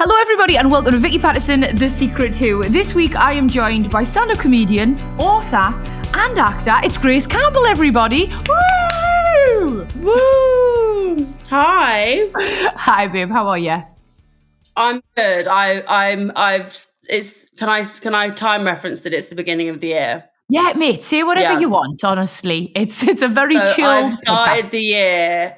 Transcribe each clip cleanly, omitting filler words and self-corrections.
Hello everybody and welcome to Vicky Pattison, The Secret To. This week I am joined by stand-up comedian, author and actor. It's Grace Campbell, everybody. Woo! Woo! Hi. Hi babe, how are you? I'm good. Can I time reference that it's the beginning of the year? Yeah, mate, say whatever you want, honestly. It's a very chill I've started podcast. the year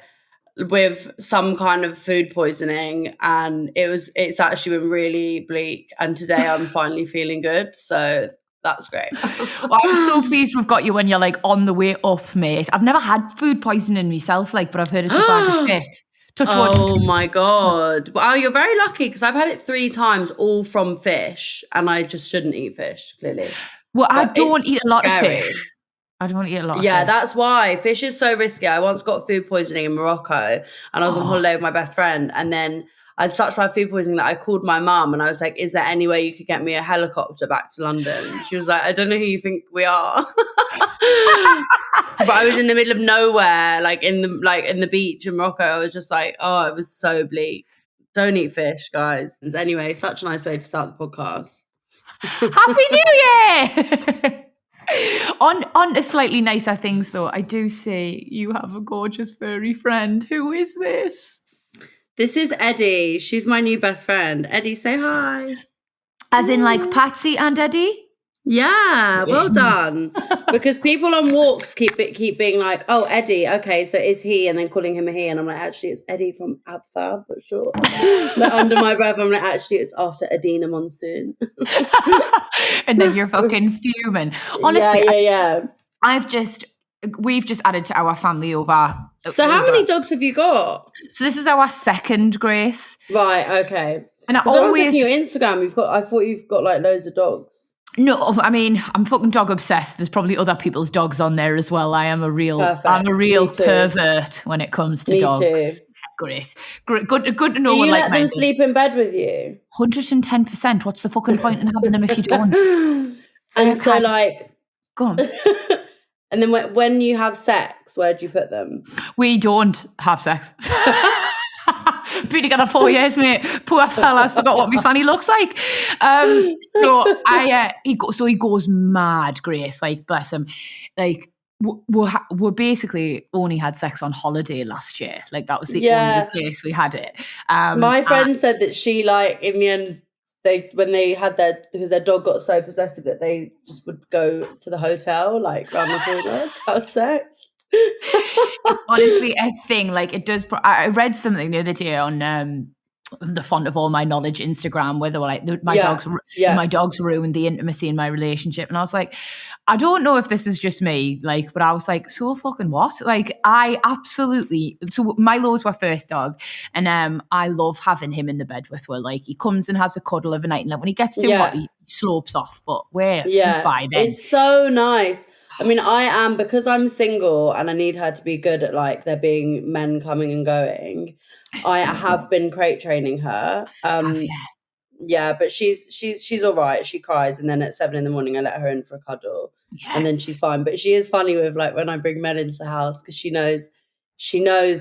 with some kind of food poisoning and it's actually been really bleak, and today I'm finally feeling good, so that's great. Well, I'm so pleased we've got you when you're like on the way up, mate. I've never had food poisoning myself, but I've heard it's a bag of shit. Touch wood. Oh my God. Wow, you're very lucky because I've had it 3 times, all from fish, and I just shouldn't eat fish, clearly. Well, I But don't it's eat a lot of scary. fish. I don't eat a lot of Yeah, fish. that's why. Fish is so risky. I once got food poisoning in Morocco and I was on holiday with my best friend, and then I had such bad food poisoning that I called my mum and I was like, is there any way you could get me a helicopter back to London? She was like, I don't know who you think we are. But I was in the middle of nowhere, like in the beach in Morocco. I was just like, oh, it was so bleak. Don't eat fish, guys. Anyway, such a nice way to start the podcast. Happy New Year! On to slightly nicer things, though. I do see you have a gorgeous furry friend. Who is this? This is Eddie. She's my new best friend. Eddie, say hi. As in, like Patsy and Eddie? Yeah, well done. Because people on walks keep being like, oh, Eddie, okay, so is he? And then calling him a he. And I'm like, actually, it's Eddie from Ab Fab, but sure. But under my breath, I'm like, actually, it's after Adina Monsoon. And then you're fucking fuming. Honestly, yeah. We've just added to our family over. So how many dogs have you got? So this is our second, Grace. Right, okay. And I was looking at your Instagram, I thought you've got like loads of dogs. No, I mean, I'm fucking dog obsessed. There's probably other people's dogs on there as well. I'm a real pervert when it comes to dogs. Too. Great. Good to know. Do you let them sleep in bed with you? 110%. What's the fucking point in having them if you don't? And so like, go on. And then when you have sex, where do you put them? We don't have sex. Been together 4 years, mate. Poor fella's forgot what my fanny looks like. He goes mad, Grace. Like, bless him. Like, we basically only had sex on holiday last year. Like, that was the only place we had it. My friend said that she, like, in the end, because their dog got so possessive that they just would go to the hotel, like, around the corner to have sex. Honestly, a thing. Like, it does. I read something the other day on the font of all my knowledge Instagram where they were like, my dogs ruined the intimacy in my relationship, and I was like, I don't know if this is just me, like, but I was like, so fucking what? Like, I absolutely. So Milo's our first dog, and I love having him in the bed with her. Like, he comes and has a cuddle every night, and like when he gets too hot, he slopes off. But we're by then. It's so nice. I mean, because I'm single and I need her to be good at like there being men coming and going. I have been crate training her. Yeah, but she's all right. She cries, and then at 7 a.m, I let her in for a cuddle, and then she's fine. But she is funny with like when I bring men into the house, because she knows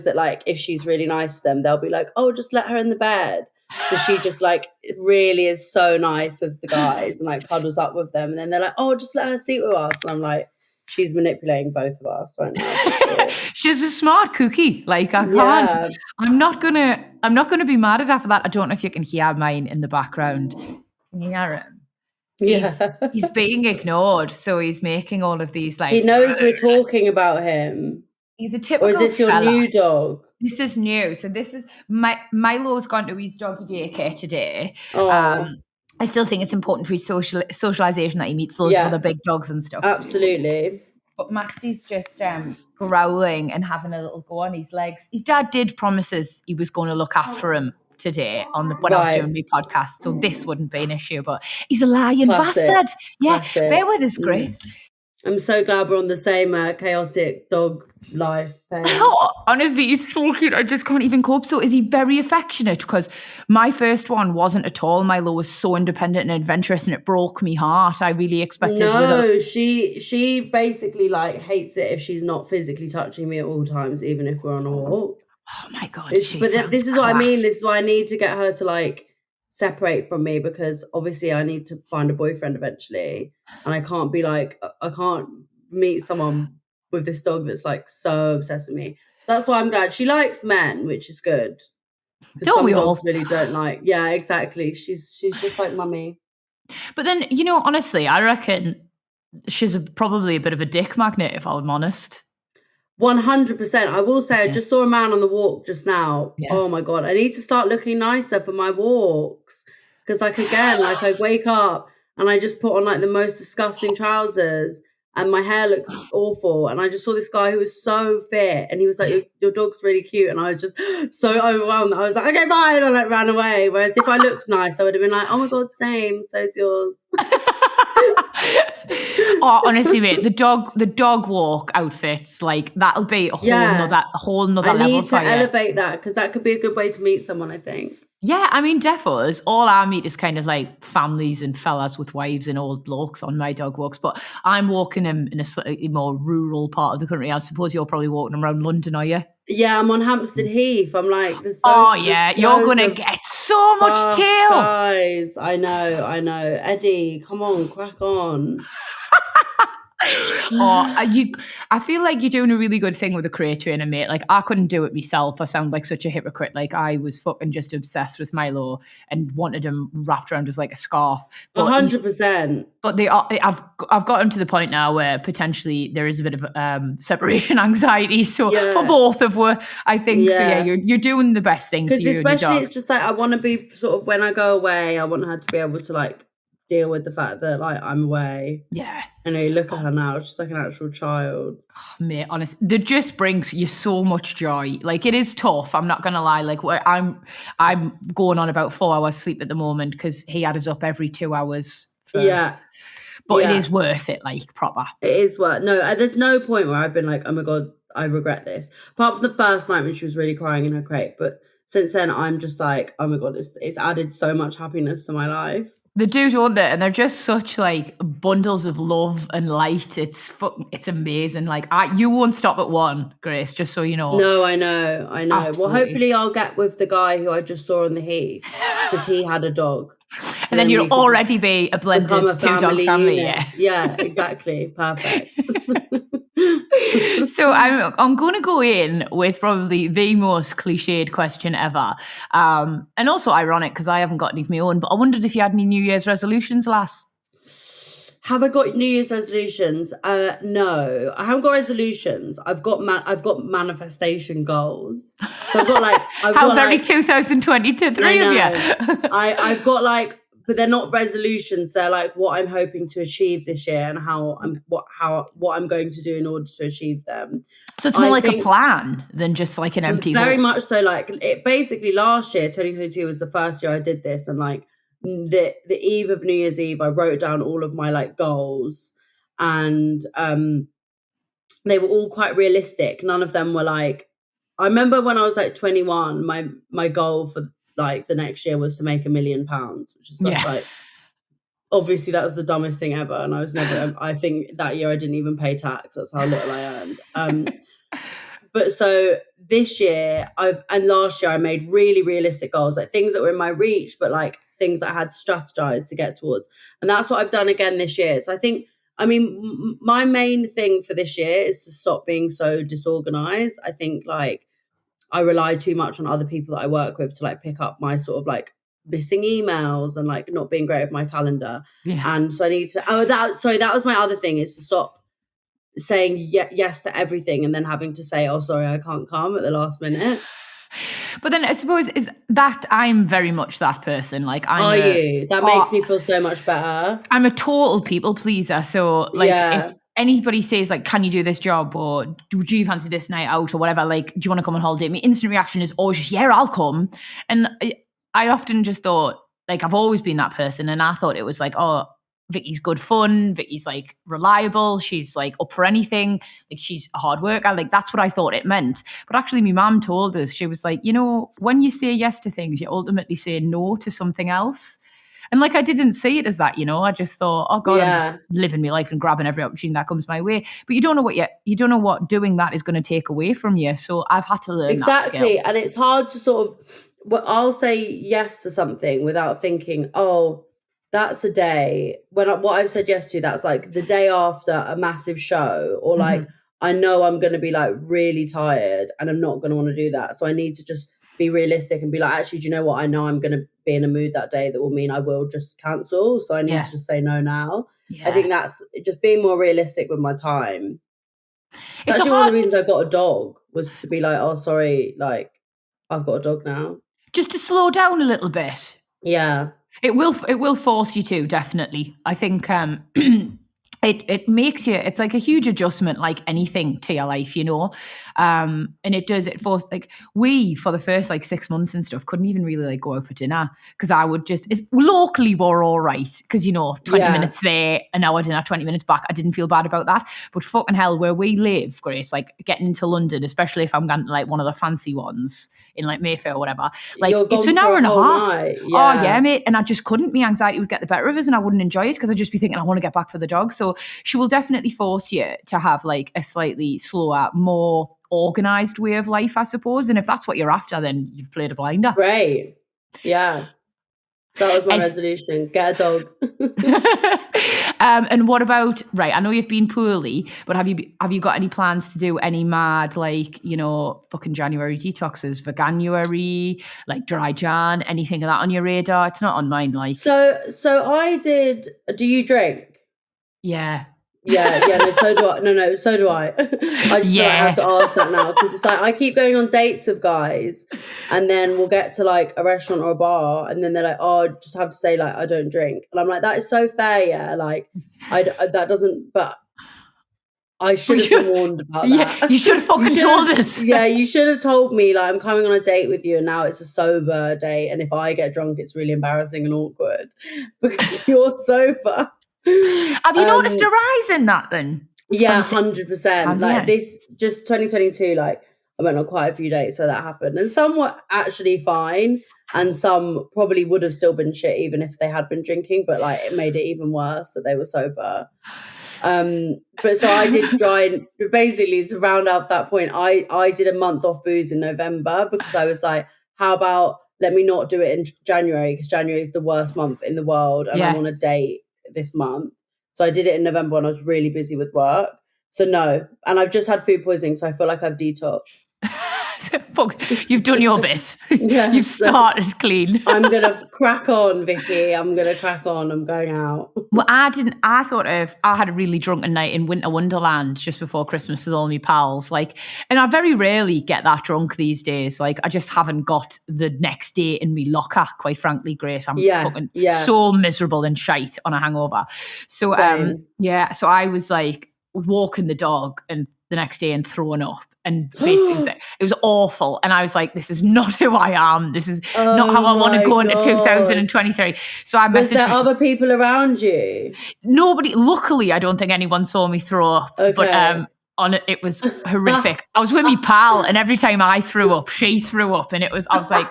that like if she's really nice to them, they'll be like, oh, just let her in the bed. So she just like really is so nice with the guys and like cuddles up with them, and then they're like, oh, just let her sleep with us, and I'm like, she's manipulating both of us right now. She's a smart cookie. Like, I can't. Yeah. I'm not gonna be mad at her for that. I don't know if you can hear mine in the background. Can you hear him? Yeah. He's being ignored, so he's making all of these like. He knows we're talking about him. He's a typical. Or is this your new dog? This is new. So this is Milo's gone to his doggy daycare today. I still think it's important for his socialization that he meets loads of other big dogs and stuff. Absolutely. But Maxie's just growling and having a little go on his legs. His dad did promise us he was going to look after him today when I was doing my podcast, so this wouldn't be an issue. But he's a lying bastard. Yeah, bear with us, Grace. I'm so glad we're on the same chaotic dog life. Honestly, he's so cute. I just can't even cope. So is he very affectionate? Because my first one wasn't at all. Milo was so independent and adventurous, and it broke me heart. I really expected. No, she basically like hates it if she's not physically touching me at all times, even if we're on a walk. Oh my God. But this is what I mean. This is why I need to get her to like separate from me because obviously I need to find a boyfriend eventually, and I can't be like, I can't meet someone with this dog that's like so obsessed with me. That's why I'm glad she likes men, which is good. Because some dogs really don't like. Yeah, exactly. She's just like mummy. But then, you know, honestly, I reckon she's probably a bit of a dick magnet, if I'm honest. 100%. I will say, I just saw a man on the walk just now. Yeah. Oh my God. I need to start looking nicer for my walks. Because like, again, like I wake up and I just put on like the most disgusting trousers and my hair looks awful. And I just saw this guy who was so fit and he was like, your dog's really cute. And I was just so overwhelmed. I was like, okay, bye. And I like ran away. Whereas if I looked nice, I would have been like, oh my God, same. So's yours. Oh, honestly, mate, the dog walk outfits, like that'll be a whole nother level. I need to elevate that because that could be a good way to meet someone, I think. Yeah, I mean, defos. All I meet is kind of like families and fellas with wives and old blokes on my dog walks. But I'm walking in a slightly more rural part of the country. I suppose you're probably walking around London, are you? Yeah, I'm on Hampstead Heath. I'm like, you're gonna get so much tail. Guys, I know. Eddie, come on, crack on. I feel like you're doing a really good thing with the crate trainer, mate. Like I couldn't do it myself. I sound like such a hypocrite. Like I was fucking just obsessed with Milo and wanted him wrapped around as like a scarf. 100%. But I've gotten to the point now where potentially there is a bit of separation anxiety. So for both of us, I think so. Yeah, you're doing the best thing for you. Because especially it's just like I want to be sort of when I go away, I want her to be able to like deal with the fact that like I'm away. Yeah. And you look at her now, she's like an actual child. Oh, mate, honestly, that just brings you so much joy. Like it is tough. I'm not gonna lie. Like I'm going on about 4 hours sleep at the moment because he had us up every 2 hours. But it is worth it. Like proper. It is worth. No, there's no point where I've been like, oh my God, I regret this. Apart from the first night when she was really crying in her crate, but since then I'm just like, oh my God, it's added so much happiness to my life. The dudes on there, and they're just such like bundles of love and light. It's amazing. Like you won't stop at one, Grace. Just so you know. No, I know. Absolutely. Well, hopefully I'll get with the guy who I just saw on the heath because he had a dog. So and then you'll already be a blended two-dog family. Yeah, exactly. Perfect. So I'm going to go in with probably the most cliched question ever, and also ironic because I haven't got any of my own. But I wondered if you had any New Year's resolutions, lass. Have I got New Year's resolutions? No, I haven't got resolutions. I've got manifestation goals. So I've got like how very 2022 three of you. I've got like. But they're not resolutions. They're like what I'm hoping to achieve this year and what I'm going to do in order to achieve them. So it's more like a plan than just like an empty. Very much so. Like it basically last year, 2022 was the first year I did this, and like the eve of New Year's Eve, I wrote down all of my like goals, and they were all quite realistic. None of them were like. I remember when I was like 21, my goal for like the next year was to make £1 million, which is like obviously that was the dumbest thing ever, and I was never. I think that year I didn't even pay tax. That's how little I earned. But so this year and last year I made really realistic goals, like things that were in my reach, but like things that I had to strategize to get towards, and that's what I've done again this year. So I think. I mean, my main thing for this year is to stop being so disorganized. I think like I rely too much on other people that I work with to like pick up my sort of like missing emails and like not being great with my calendar. Yeah. And so I need to, that was my other thing, is to stop saying yes to everything and then having to say, oh, sorry, I can't come at the last minute. But then I suppose is that I'm very much that person. Like you? That makes me feel so much better. I'm a total people pleaser. So like if anybody says like, can you do this job, or do you fancy this night out or whatever, like, do you want to come on holiday? My instant reaction is always just, yeah, I'll come. And I often just thought, like, I've always been that person. And I thought it was like, oh, Vicky's good fun. Vicky's like reliable. She's like up for anything. Like she's a hard worker. Like that's what I thought it meant. But actually my mum told us, she was like, you know, when you say yes to things, you ultimately say no to something else. And like, I didn't see it as that, you know. I just thought, oh God, I'm just living my life and grabbing every opportunity that comes my way. But you don't know what doing that is going to take away from you. So I've had to learn that skill. And it's hard to sort of, well, I'll say yes to something without thinking, oh, that's a day what I've said yes to, that's like the day after a massive show, or like I know I'm going to be like really tired and I'm not going to want to do that. So I need to just be realistic and be like, actually, do you know what? I know I'm going to be in a mood that day that will mean I will just cancel. So I need to just say no now. I think that's just being more realistic with my time. It's actually one of the reasons I got a dog, was to be like, oh, sorry, like I've got a dog now. Just to slow down a little bit. Yeah. It will force you to, definitely. I think it makes you, it's like a huge adjustment, like anything to your life, you know. And it force, like, we for the first like 6 months and stuff couldn't even really like go out for dinner, because I would just, locally we're all right, because, you know, 20 minutes there, an hour dinner, 20 minutes back. I didn't feel bad about that. But fucking hell, where we live, Grace, like getting into London, especially if I'm going to like one of the fancy ones in like Mayfair or whatever, like it's an hour and a half. Oh yeah, mate. And I just couldn't. My anxiety would get the better of us and I wouldn't enjoy it, because I'd just be thinking, I want to get back for the dog. So she will definitely force you to have like a slightly slower, more organized way of life, I suppose. And if that's what you're after, then you've played a blinder. Great. Yeah. That was my resolution. Get a dog. And what about, right, I know you've been poorly, but have you got any plans to do any mad, like, you know, fucking January detoxes for January, like dry Jan, anything of that on your radar? It's not on mine, like. So I did. Do you drink? Yeah. Yeah, no, so do I. No, so do I. I just feel like I have to ask that now, because it's like I keep going on dates with guys, and then we'll get to like a restaurant or a bar, and then they're like, "Oh, I just have to say like I don't drink," and I'm like, "That is so fair, yeah." Like, that doesn't, but I should have been warned about that. Yeah, you should have fucking told us. Yeah, you should have told me, like, I'm coming on a date with you, and now it's a sober date, and if I get drunk, it's really embarrassing and awkward because you're sober. Have you noticed a rise in that then? Yeah, 100%. Like this, just 2022, like I went on quite a few dates where that happened, and some were actually fine, and some probably would have still been shit even if they had been drinking, but like it made it even worse that they were sober. But so I did try, and basically to round out that point, I did a month off booze in November, because I was like, how about let me not do it in January, because January is the worst month in the world, and I'm on a date this month. So I did it in November when I was really busy with work. So no, and I've just had food poisoning, so I feel like I've detoxed. Fuck, you've done your bit. Yeah, you've started clean. I'm gonna crack on, Vicky. I'm gonna crack on. I'm going out. Well, I had a really drunken night in Winter Wonderland just before Christmas with all my pals. Like, and I very rarely get that drunk these days. Like, I just haven't got the next day in me locker, quite frankly, Grace. I'm fucking so miserable and shite on a hangover. So, so I was like walking the dog and the next day and throwing up. And basically it was awful. And I was like, this is not who I am. This is not how I want to go into 2023. So I messaged. Was there other people around you? Nobody. Luckily, I don't think anyone saw me throw up. Okay. But it was horrific. I was with my pal, and every time I threw up, she threw up, and I was like,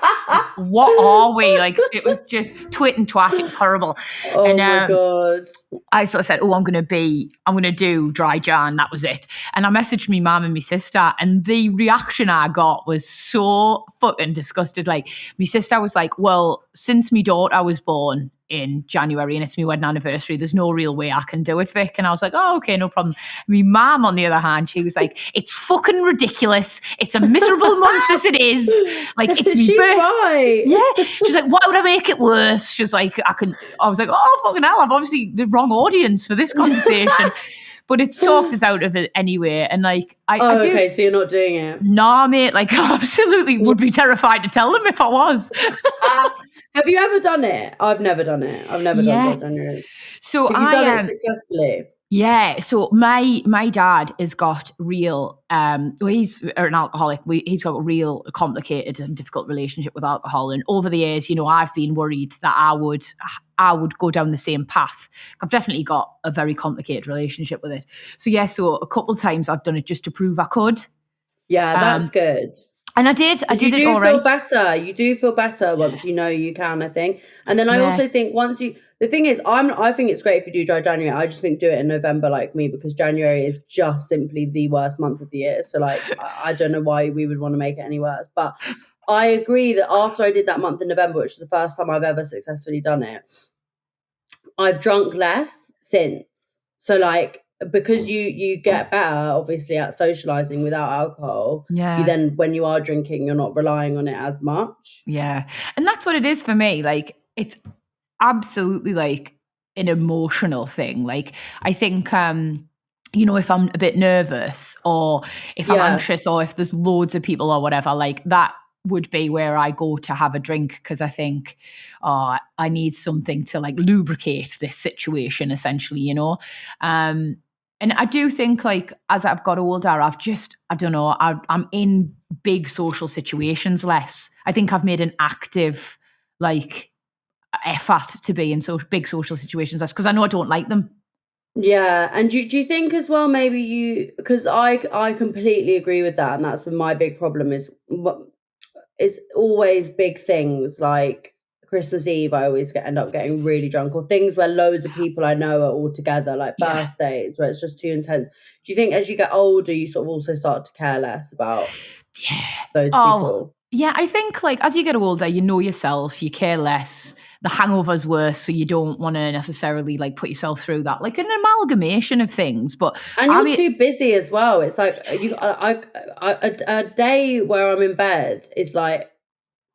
what are we? Like, it was just twit and twat. It was horrible. Oh, and, my God. I sort of said, I'm going to do dry Jan. That was it. And I messaged my mum and my sister, and the reaction I got was so fucking disgusted. Like, my sister was like, well, since my daughter was born in January and it's my wedding anniversary, there's no real way I can do it, Vic. And I was like, oh, okay, no problem. My mum, on the other hand, she was like, it's fucking ridiculous. It's a miserable month as it is. Like, it's me birthday. Right. Yeah. She's like, why would I make it worse? She's like, I was like, oh, fucking hell, I've obviously the wrong audience for this conversation. But it's talked us out of it anyway. And like, I do. Okay, so you're not doing it? Nah, mate. Like, I absolutely would be terrified to tell them if I was. Have you ever done it? I've never done it. I've never done January. So have you done it successfully? Yeah. So my dad has got real. He's an alcoholic. He's got a real complicated and difficult relationship with alcohol. And over the years, you know, I've been worried that I would go down the same path. I've definitely got a very complicated relationship with it. So yeah. So a couple of times I've done it just to prove I could. Yeah, that's good. And I did it all feel right. better. You do feel better once you know you can, I think. And then I also think the thing is, I think it's great if you do dry January. I just think do it in November like me, because January is just simply the worst month of the year. So like, I don't know why we would want to make it any worse. But I agree that after I did that month in November, which is the first time I've ever successfully done it, I've drunk less since. So like, because you get better obviously at socializing without alcohol, you then, when you are drinking, you're not relying on it as much. Yeah. And that's what it is for me. Like, it's absolutely like an emotional thing. Like, I think you know, if I'm a bit nervous or if I'm anxious or if there's loads of people or whatever, like that would be where I go to have a drink, because I think I need something to like lubricate this situation, essentially, you know. And I do think, like, as I've got older, I don't know, I'm in big social situations less. I think I've made an active, like, effort to be in big social situations less, because I know I don't like them. Yeah, and do you think as well, maybe because I completely agree with that, and that's been my big problem is it's always big things like Christmas Eve. I always end up getting really drunk, or things where loads of people I know are all together, like birthdays where it's just too intense. Do you think as you get older, you sort of also start to care less about those people? Yeah, I think like as you get older, you know yourself, you care less. The hangover's worse, so you don't want to necessarily like put yourself through that, like an amalgamation of things. And you're too busy as well. It's like a day where I'm in bed is like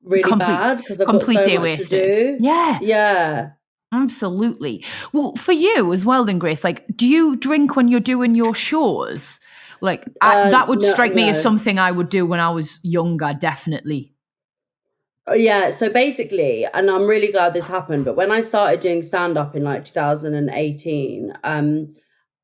really bad because I've got so much to do. Yeah, absolutely. Well, for you as well, then, Grace, like, do you drink when you're doing your shows? Like, that would strike me as something I would do when I was younger, definitely. Yeah, so basically, and I'm really glad this happened, but when I started doing stand-up in like 2018,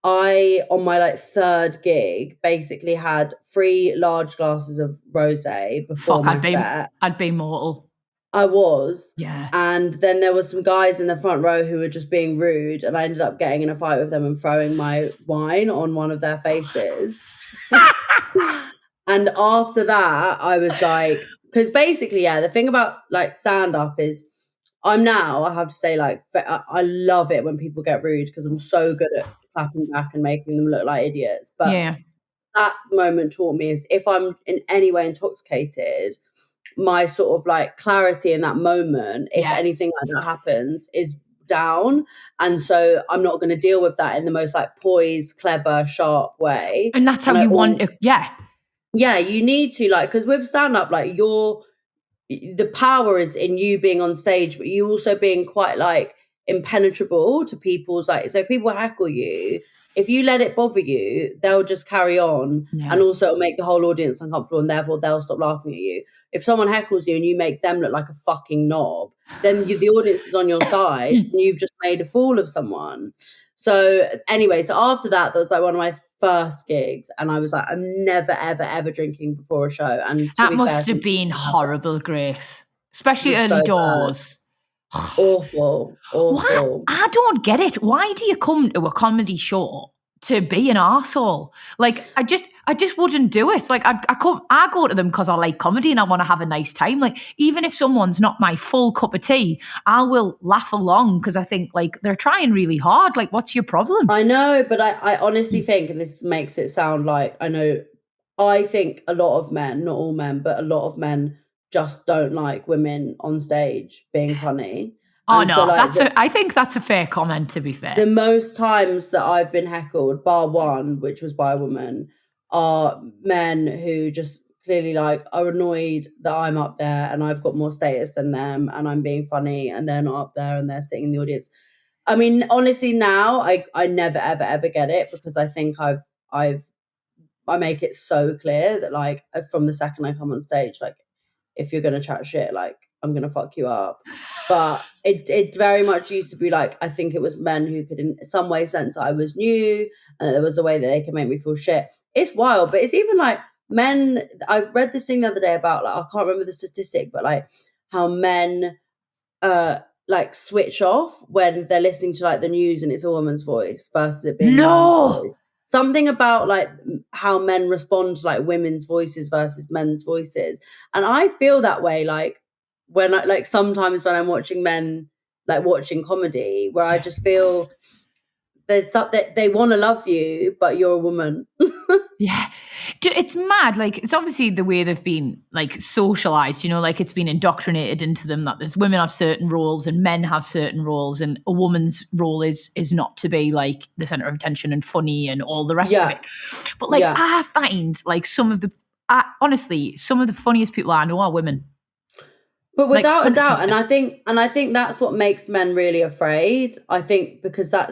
I, on my like third gig, basically had 3 large glasses of rosé before my set. I'd be mortal. I was. Yeah. And then there was some guys in the front row who were just being rude, and I ended up getting in a fight with them and throwing my wine on one of their faces. And after that, I was like, because basically, the thing about like stand-up is I have to say, like, I love it when people get rude, because I'm so good at clapping back and making them look like idiots. But that moment taught me is if I'm in any way intoxicated, my sort of like clarity in that moment, if anything like that happens, is down. And so I'm not going to deal with that in the most like poised, clever, sharp way. And that's how you want it. Yeah, you need to, like, because with stand-up, like, the power is in you being on stage, but you also being quite like impenetrable to people's, like, so if people heckle you, if you let it bother you, they'll just carry on, and also it'll make the whole audience uncomfortable, and therefore they'll stop laughing at you. If someone heckles you and you make them look like a fucking knob, then the audience is on your side and you've just made a fool of someone. So anyway, so after that was like one of my first gigs, and I was like, I'm never ever ever drinking before a show. And that must have been horrible, Grace, especially early doors. Awful. Why? I don't get it. Why do you come to a comedy show to be an arsehole? Like, I just wouldn't do it. Like, I go to them because I like comedy and I want to have a nice time. Like, even if someone's not my full cup of tea, I will laugh along because I think like they're trying really hard. Like, what's your problem? I know, but I honestly think, and this makes it sound like I think a lot of men, not all men, but a lot of men just don't like women on stage being funny. Oh, no, so like I think that's a fair comment, to be fair. The most times that I've been heckled, bar one, which was by a woman, are men who just clearly like are annoyed that I'm up there and I've got more status than them and I'm being funny, and they're not up there and they're sitting in the audience. I mean, honestly, now I never ever ever get it, because I think I make it so clear that, like, from the second I come on stage, like, if you're gonna chat shit, like, I'm gonna fuck you up. But it very much used to be like, I think it was men who could in some way sense that I was new, and there was a way that they could make me feel shit. It's wild, but it's even like men. I read this thing the other day about, like, I can't remember the statistic, but like how men like switch off when they're listening to like the news and it's a woman's voice versus it being a man's voice. something about like how men respond to like women's voices versus men's voices. And I feel that way like when I like sometimes when I'm watching men like watching comedy, where I just feel there's something they want to love you, but you're a woman. Yeah. It's mad. Like, it's obviously the way they've been like socialized, you know, like it's been indoctrinated into them that there's women have certain roles and men have certain roles, and a woman's role is not to be like the center of attention and funny and all the rest of it. But like, I find like honestly, some of the funniest people I know are women. But without a doubt, and I think that's what makes men really afraid. I think because I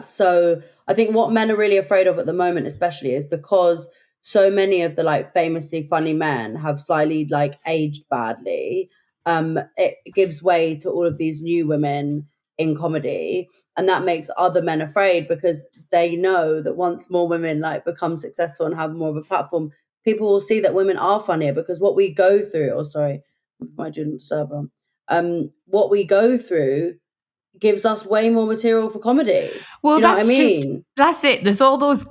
think what men are really afraid of at the moment, especially, is because so many of the like famously funny men have slightly like aged badly. It gives way to all of these new women in comedy, and that makes other men afraid because they know that once more women like become successful and have more of a platform, people will see that women are funnier because what we go through. Oh, sorry, my student server. What we go through gives us way more material for comedy. Well, do you know what I mean? That's it. There's all those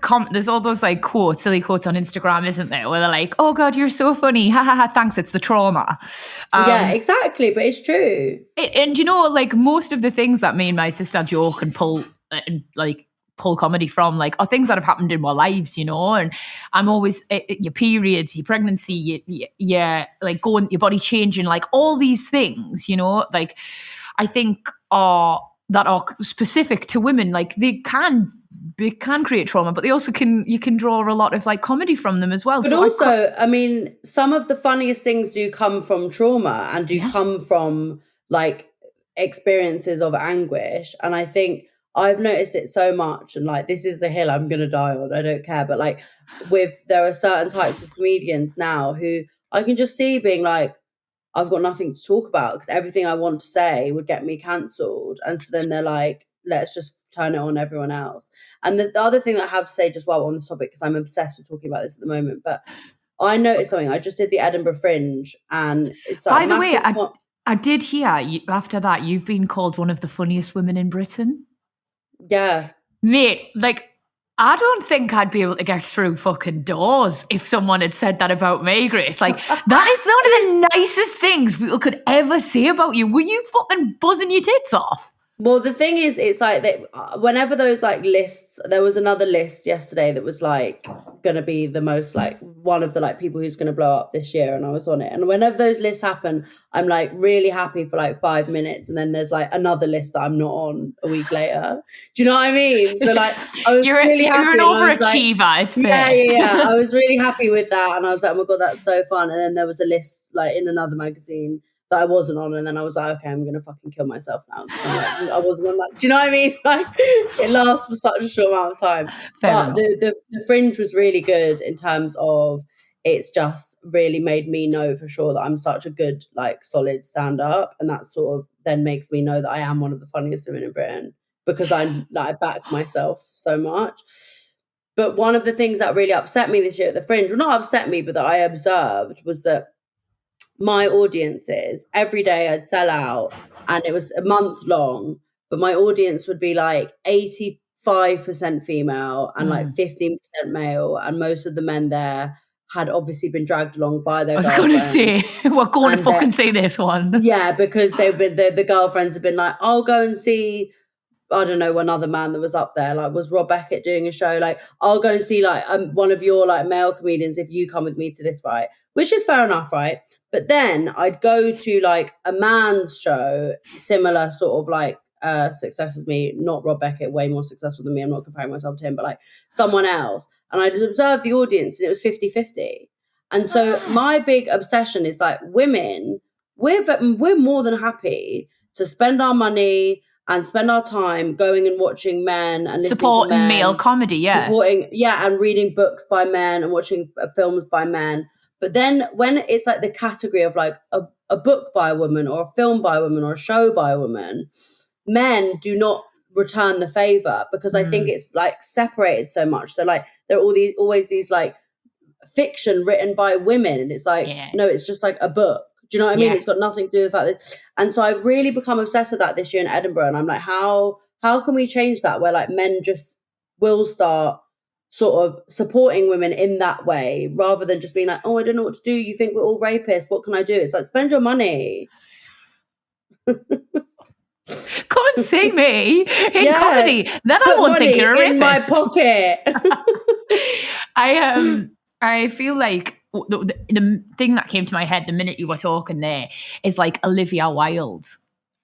like quotes, silly quotes on Instagram, isn't there? Where they're like, "Oh God, you're so funny! Ha ha ha! Thanks, it's the trauma." Yeah, exactly. But it's true. And you know, like most of the things that me and my sister joke and pull comedy from, like, are things that have happened in our lives, you know. And I'm always your periods, your pregnancy, your like going, your body changing, like all these things, you know. Like, I think that are specific to women. Like they can create trauma, but you can draw a lot of like comedy from them as well. But so also, I mean, some of the funniest things do come from trauma and do come from like experiences of anguish. And I think I've noticed it so much, and like this is the hill I'm gonna die on. I don't care, but like there are certain types of comedians now who I can just see being like, I've got nothing to talk about because everything I want to say would get me cancelled. And so then they're like, let's just turn it on everyone else. And the other thing that I have to say just while we're on this topic, because I'm obsessed with talking about this at the moment, but I noticed something. I just did the Edinburgh Fringe, and it's like, by the way, I did hear after that you've been called one of the funniest women in Britain. Yeah. Mate, like, I don't think I'd be able to get through fucking doors if someone had said that about me, Grace. Like, that is one of the nicest things people could ever say about you. Were you fucking buzzing your tits off? Well, the thing is, it's like whenever those like lists, there was another list yesterday that was like going to be the most like one of the like people who's going to blow up this year, and I was on it. And whenever those lists happen, I'm like really happy for like 5 minutes, and then there's like another list that I'm not on a week later. Do you know what I mean? So like, I was really happy. You're an overachiever. Like, it's fair. Yeah. I was really happy with that, and I was like, oh my God, that's so fun. And then there was a list like in another magazine that I wasn't on, and then I was like, okay, I'm gonna fucking kill myself now. So like, I wasn't on that. Do you know what I mean? Like, it lasts for such a short amount of time. But the Fringe was really good in terms of it's just really made me know for sure that I'm such a good, like, solid stand-up, and that sort of then makes me know that I am one of the funniest women in Britain because I back myself so much. But one of the things that really upset me this year at the Fringe, well, not upset me, but that I observed was that my audiences, every day I'd sell out, and it was a month long, but my audience would be like 85% female and like 15% male, and most of the men there had obviously been dragged along by their girlfriends. I was going to say, we're going to fucking see this one. Yeah, because the girlfriends have been like, I'll go and see, I don't know, another man that was up there, like, was Rob Beckett doing a show? Like, I'll go and see like one of your like male comedians if you come with me to this, right? Which is fair enough, right? But then I'd go to like a man's show, similar sort of like success as me, not Rob Beckett, way more successful than me. I'm not comparing myself to him, but like someone else. And I'd observe the audience, and it was 50-50. And so my big obsession is like, women, we're more than happy to spend our money and spend our time going and watching men and listening supporting to men, male comedy, and reading books by men and watching films by men. But then when it's like the category of like a book by a woman or a film by a woman or a show by a woman, men do not return the favor because I think it's like separated so much. They're like, there are always these like fiction written by women, and it's like, no, it's just like a book. Do you know what I mean? It's got nothing to do with that. And so I've really become obsessed with that this year in Edinburgh. And I'm like, how can we change that where like men just will start sort of supporting women in that way, rather than just being like, oh, I don't know what to do. You think we're all rapists. What can I do? It's like, spend your money. Come and see me in comedy. Then I won't think you're a rapist. In my pocket. I feel like the thing that came to my head the minute you were talking there is like Olivia Wilde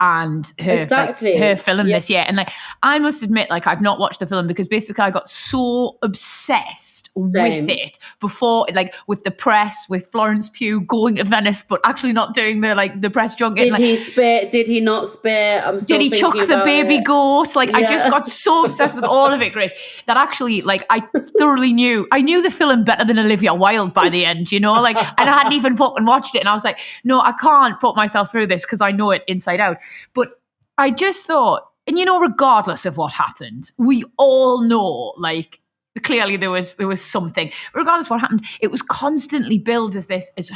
and her her film this year. And like, I must admit, like, I've not watched the film because basically I got so obsessed with it before, like with the press, with Florence Pugh going to Venice but actually not doing the press junket. Did he spit? Did he not spit? I'm still Did he chuck the baby goat? Like, I just got so obsessed with all of it, Grace, that actually, like, I thoroughly knew the film better than Olivia Wilde by the end, you know? Like, and I hadn't even fucking watched it, and I was like, no, I can't put myself through this because I know it inside out. But I just thought, and you know, regardless of what happened, we all know, like, clearly there was something. Regardless of what happened, it was constantly billed as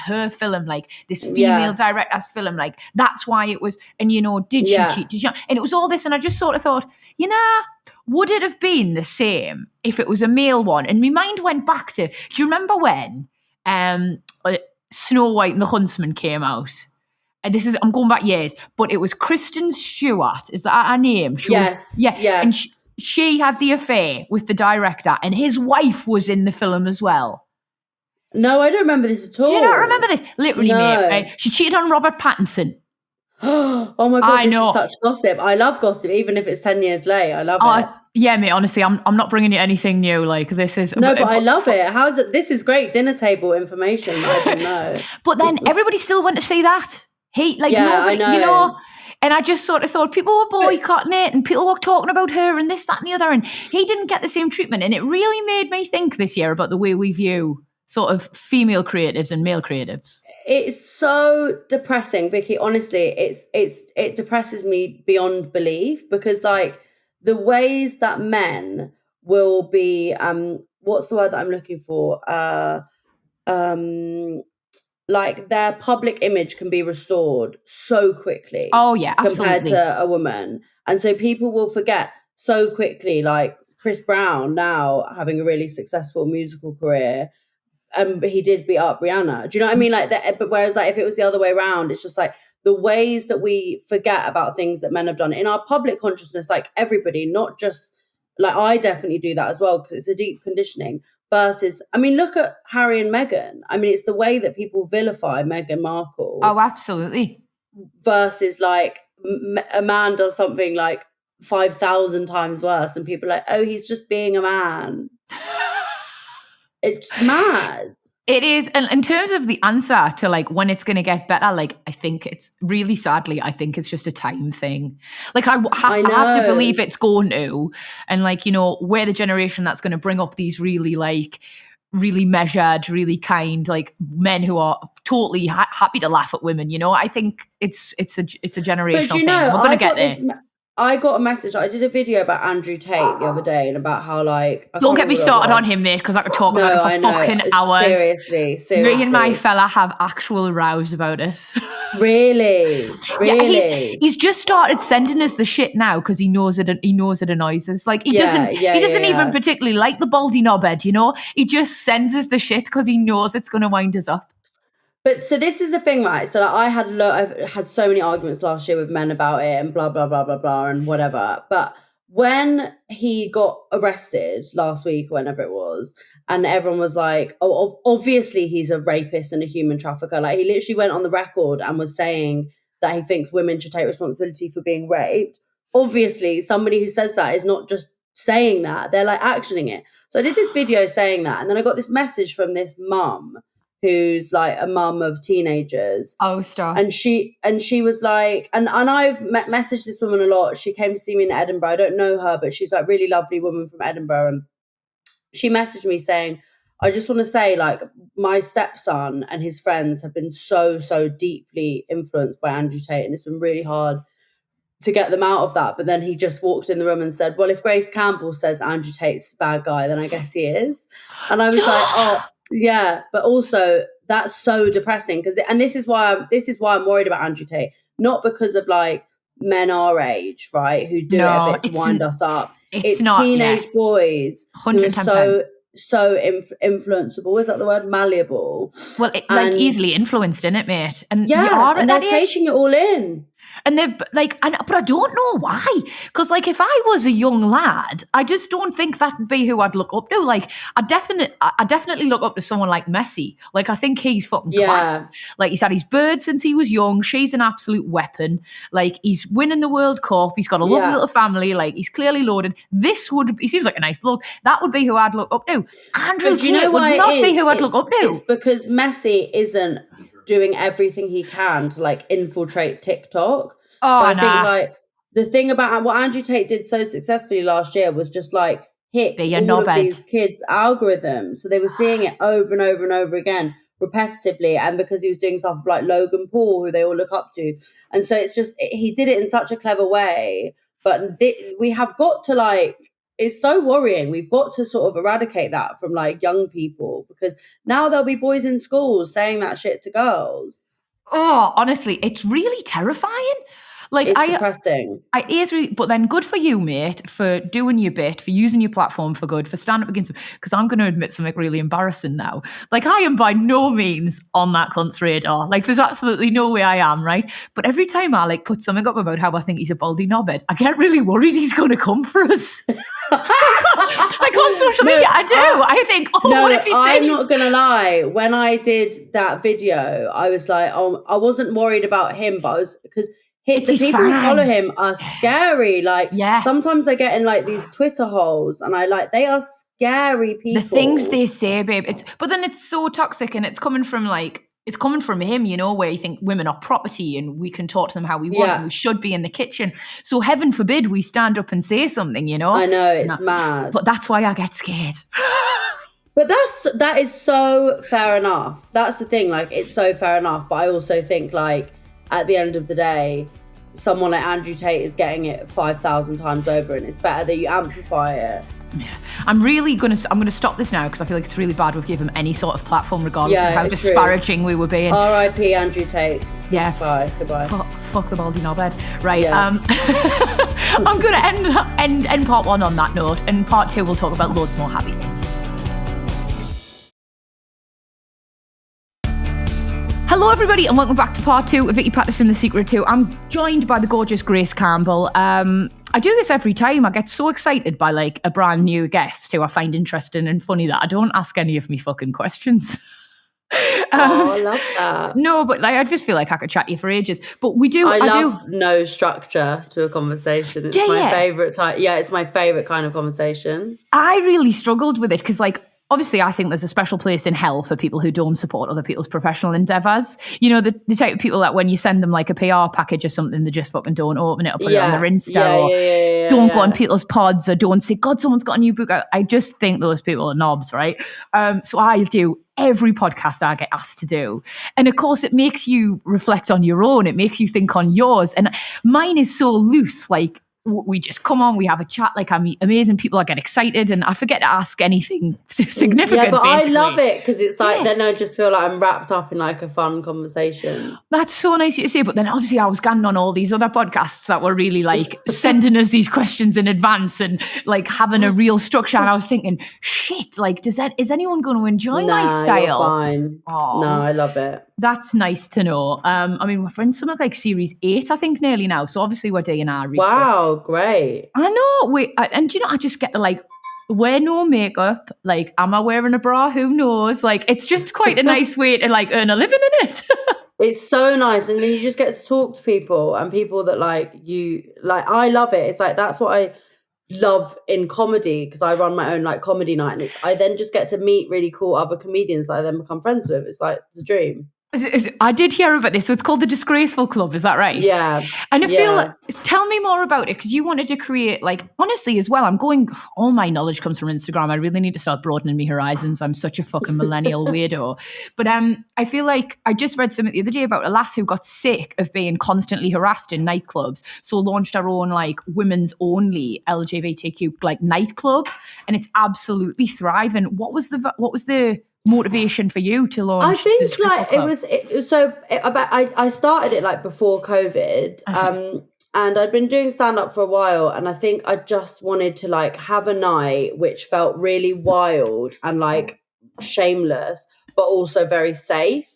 her film, like this female director's film, like that's why it was. And you know, did she cheat? Did she? And it was all this, and I just sort of thought, you know, would it have been the same if it was a male one? And my mind went back to, do you remember when Snow White and the Huntsman came out? And I'm going back years, but it was Kristen Stewart. Is that her name? Yes. And she had the affair with the director, and his wife was in the film as well. No, I don't remember this at all. Do you not remember this? Literally, mate, right? She cheated on Robert Pattinson. Oh my God, this is such gossip. I love gossip, even if it's 10 years late. I love it. Yeah, mate, honestly, I'm not bringing you anything new. Like, this is... No, but I love it. How's it? This is great dinner table information that I didn't know. But then everybody still went to see that. Nobody, I know. You know... And I just sort of thought people were boycotting it and people were talking about her and this, that and the other. And he didn't get the same treatment. And it really made me think this year about the way we view sort of female creatives and male creatives. It's so depressing, Vicky. Honestly, it depresses me beyond belief, because like the ways that men will be, what's the word that I'm looking for? Like their public image can be restored so quickly. Oh yeah, absolutely. Compared to a woman. And so people will forget so quickly, like Chris Brown now having a really successful musical career. He did beat up Rihanna. Do you know what I mean? Like that, but whereas like if it was the other way around, it's just like the ways that we forget about things that men have done in our public consciousness, like everybody, not just like, I definitely do that as well, because it's a deep conditioning. Versus, I mean, look at Harry and Meghan. I mean, it's the way that people vilify Meghan Markle. Oh, absolutely. Versus like a man does something like 5,000 times worse and people are like, oh, he's just being a man. It's mad. It is. And in terms of the answer to like when it's going to get better, like I think it's really sadly, I think it's just a time thing. Like I have to believe it's going to. And like, you know, we're the generation that's going to bring up these really like really measured, really kind, like men who are totally happy to laugh at women. You know, I think it's a generational thing. We're going to get there. I got a message. I did a video about Andrew Tate the other day and about how like... Don't get me started on him, mate, because I could talk about it for fucking hours. Seriously. Me and my fella have actual rows about it. Really? Yeah, he's just started sending us the shit now because he knows it annoys us. Like he doesn't even particularly like the baldy knobhead, you know? He just sends us the shit because he knows it's going to wind us up. But so this is the thing, right? So like, I've had so many arguments last year with men about it and blah, blah, blah, blah, blah, and whatever. But when he got arrested last week, whenever it was, and everyone was like, oh, obviously he's a rapist and a human trafficker. Like he literally went on the record and was saying that he thinks women should take responsibility for being raped. Obviously, somebody who says that is not just saying that, they're like actioning it. So I did this video saying that, and then I got this message from this mum who's like a mum of teenagers. Oh, stop. And she was like, and I've messaged this woman a lot. She came to see me in Edinburgh. I don't know her, but she's like really lovely woman from Edinburgh. And she messaged me saying, I just want to say, like, my stepson and his friends have been so, so deeply influenced by Andrew Tate, and it's been really hard to get them out of that. But then he just walked in the room and said, well, if Grace Campbell says Andrew Tate's a bad guy, then I guess he is. And I was like, oh, yeah, but also that's so depressing and this is why I'm worried about Andrew Tate, not because of like men our age, right, who do it a bit to wind us up. It's not teenage boys 110%. so influenceable. Is that the word? Malleable. Well, like easily influenced, isn't it, mate? And and they're taking it all in. And they're like, but I don't know why. Because, like, if I was a young lad, I just don't think that'd be who I'd look up to. Like, I definitely look up to someone like Messi. Like, I think he's fucking class. Like, he's had his bird since he was young. She's an absolute weapon. Like, he's winning the World Cup. He's got a lovely little family. Like, he's clearly loaded. He seems like a nice bloke. That would be who I'd look up to. Andrew Tate would not be who I'd look up to. It's because Messi isn't doing everything he can to like infiltrate TikTok. I think like the thing about what Andrew Tate did so successfully last year was just like hit all of these kids' algorithms. So they were seeing it over and over and over again repetitively, and because he was doing stuff like Logan Paul, who they all look up to. And so it's just, he did it in such a clever way. But we have got to like, it's so worrying. We've got to sort of eradicate that from like young people, because now there'll be boys in schools saying that shit to girls. Oh, honestly, it's really terrifying. Like, it's depressing. It is really, but then good for you, mate, for doing your bit, for using your platform for good, for standing up against them. Because I'm going to admit something really embarrassing now. Like, I am by no means on that cunt's radar. Like, there's absolutely no way I am, right? But every time I like put something up about how I think he's a baldy knobhead, I get really worried he's going to come for us. Like on social media, I do. I think, what if he says? I'm not going to lie. When I did that video, I was like, I wasn't worried about him, but I was, because the people who follow him are scary. Like, sometimes I get in like these Twitter holes, and they are scary people. The things they say, babe. But then it's so toxic, and it's coming from him, you know, where you think women are property and we can talk to them how we want and we should be in the kitchen. So heaven forbid we stand up and say something, you know. I know, it's mad. But that's why I get scared. But that is so fair enough. That's the thing. Like, it's so fair enough. But I also think, like, at the end of the day, someone like Andrew Tate is getting it 5,000 times over, and it's better that you amplify it. Yeah. I'm going to stop this now, because I feel like it's really bad we've given him any sort of platform, regardless of how disparaging we were being. R.I.P. Andrew Tate. Yeah. Goodbye. Fuck the baldy knobhead. Right. Yeah. I'm going to end part one on that note, and part two we'll talk about loads more happy things. Hello, everybody, and welcome back to part two of Vicky, Pattison, The Secret To. I'm joined by the gorgeous Grace Campbell. I do this every time. I get so excited by like a brand new guest who I find interesting and funny that I don't ask any of me fucking questions. I love that. No, but like, I just feel like I could chat to you for ages. But we do. I love no structure to a conversation. It's my favorite type. Yeah, it's my favorite kind of conversation. I really struggled with it because, like, obviously, I think there's a special place in hell for people who don't support other people's professional endeavours. You know, the type of people that when you send them like a PR package or something, they just fucking don't open it or put it on their Insta or don't go on people's pods or don't say, God, someone's got a new book out. I just think those people are knobs, right? So I do every podcast I get asked to do. And of course, it makes you reflect on your own. It makes you think on yours. And mine is so loose, like, we just come on, we have a chat, like I meet amazing people, I get excited and I forget to ask anything significant. Yeah, but basically. I love it because it's like, then I just feel like I'm wrapped up in like a fun conversation. That's so nice to say. But then obviously I was going on all these other podcasts that were really like sending us these questions in advance and like having a real structure. And I was thinking, shit, like, is anyone going to enjoy my style? You're fine. Aww. No, I love it. That's nice to know. I mean, we're in something like series 8, I think, nearly now. So obviously we're doing our read. Wow, great. I know. And you know, I just get to like wear no makeup. Like, am I wearing a bra? Who knows? Like, it's just quite a nice way to like earn a living in it. It's so nice. And then you just get to talk to people and people that like you, like, I love it. It's like, that's what I love in comedy, because I run my own like comedy night, and I then just get to meet really cool other comedians that I then become friends with. It's like, it's a dream. I did hear about this. So it's called the Disgraceful Club. Is that right? Yeah. And I feel like, tell me more about it, because you wanted to create, like, honestly as well, all my knowledge comes from Instagram. I really need to start broadening my horizons. I'm such a fucking millennial weirdo. But I feel like I just read something the other day about a lass who got sick of being constantly harassed in nightclubs. So launched her own like women's only LGBTQ like nightclub. And it's absolutely thriving. What was the motivation for you to launch? I think like I started it like before COVID. And I'd been doing stand-up for a while, and I think I just wanted to like have a night which felt really wild and like shameless, but also very safe.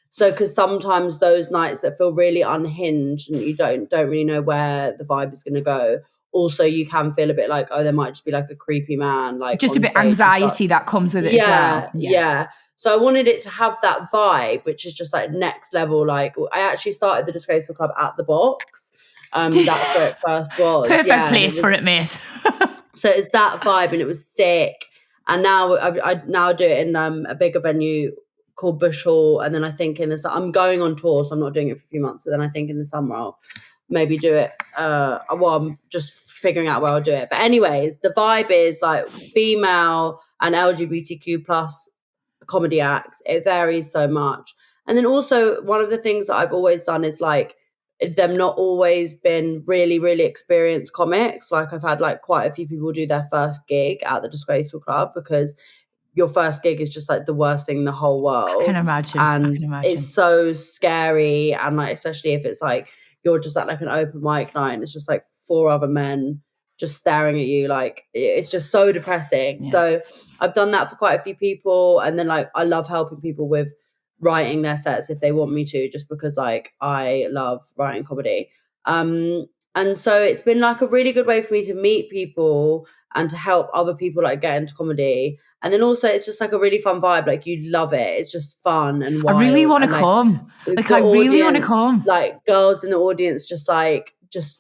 So, because sometimes those nights that feel really unhinged and you don't really know where the vibe is going to go, also you can feel a bit like, oh, there might just be like a creepy man, like just a bit anxiety that comes with it as well. Yeah. So I wanted it to have that vibe, which is just like next level. Like I actually started the Disgraceful Club at the Box. That's where it first was. Perfect place for it, mate. So it's that vibe, and it was sick. And now I now do it in a bigger venue called Bush Hall, and then I think I'm going on tour, so I'm not doing it for a few months. But then I think in the summer I'll maybe do it. I'm just figuring out where I'll do it. But anyways, the vibe is like female and LGBTQ plus comedy acts. It varies so much. And then also one of the things that I've always done is like them not always been really, really experienced comics. Like I've had like quite a few people do their first gig at the Disgraceful Club, because your first gig is just like the worst thing in the whole world. I can imagine. And it's so scary. And like, especially if it's like, you're just at like an open mic night and it's just like 4 other men just staring at you, like it's just so depressing. Yeah. So I've done that for quite a few people, and then like I love helping people with writing their sets if they want me to, just because like I love writing comedy. And so it's been like a really good way for me to meet people and to help other people like get into comedy. And then also it's just like a really fun vibe. Like you love it. It's just fun and wild. I really want to come. Like I really want to come. Like girls in the audience just like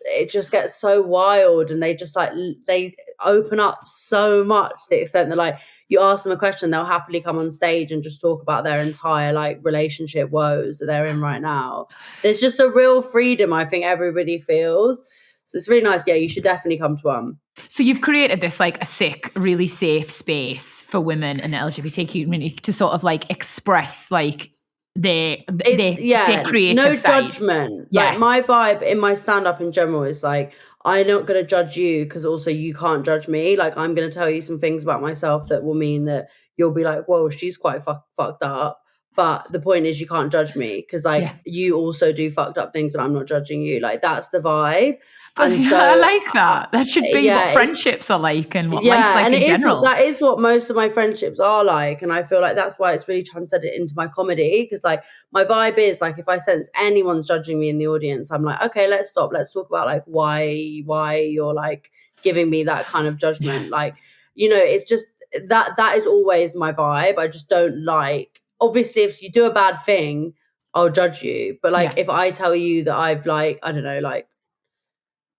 it just gets so wild, and they just like they open up so much to the extent that like you ask them a question, they'll happily come on stage and just talk about their entire like relationship woes that they're in right now. There's just a real freedom I think everybody feels. So it's really nice. Yeah, you should definitely come to one. So you've created this like a sick, really safe space for women in the LGBTQ community to sort of like express like their creative no side. Judgment. Yeah. Like my vibe in my stand-up in general is like, I'm not going to judge you because also you can't judge me. Like I'm going to tell you some things about myself that will mean that you'll be like, whoa, she's quite fucked up. But the point is you can't judge me because like you also do fucked up things and I'm not judging you. Like that's the vibe. And so I like that. That should be what friendships are like and what life's like in general. That is what most of my friendships are like. And I feel like that's why it's really transcended into my comedy, because like my vibe is like if I sense anyone's judging me in the audience, I'm like, okay, let's stop. Let's talk about like why you're like giving me that kind of judgment. Like, you know, it's just that is always my vibe. I just don't like, obviously if you do a bad thing, I'll judge you. But like if I tell you that I've like, I don't know, like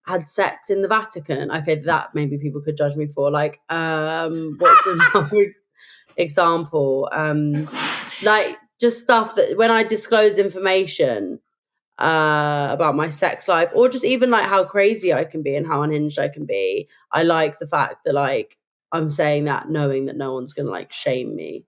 had sex in the Vatican, okay, that maybe people could judge me for. Like what's another example? Like just stuff that when I disclose information about my sex life, or just even like how crazy I can be and how unhinged I can be, I like the fact that like I'm saying that knowing that no one's gonna like shame me.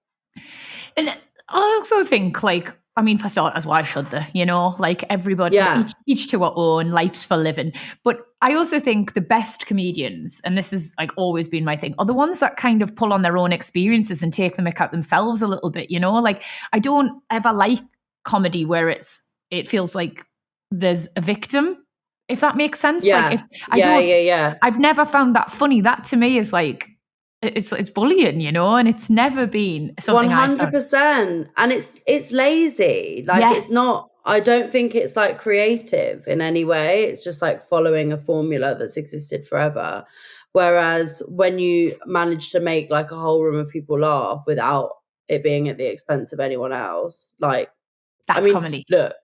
And I also think like, I mean, for starters, why should they? You know, like everybody, each to our own, life's for living. But I also think the best comedians, and this has like always been my thing, are the ones that kind of pull on their own experiences and take the mick out themselves a little bit, you know? Like I don't ever like comedy where it feels like there's a victim, if that makes sense. Yeah. Like I've never found that funny. That to me is like, it's bullying, you know, and it's never been something 100%. And it's lazy. Like it's not, I don't think it's like creative in any way. It's just like following a formula that's existed forever. Whereas when you manage to make like a whole room of people laugh without it being at the expense of anyone else, like that's comedy. Look,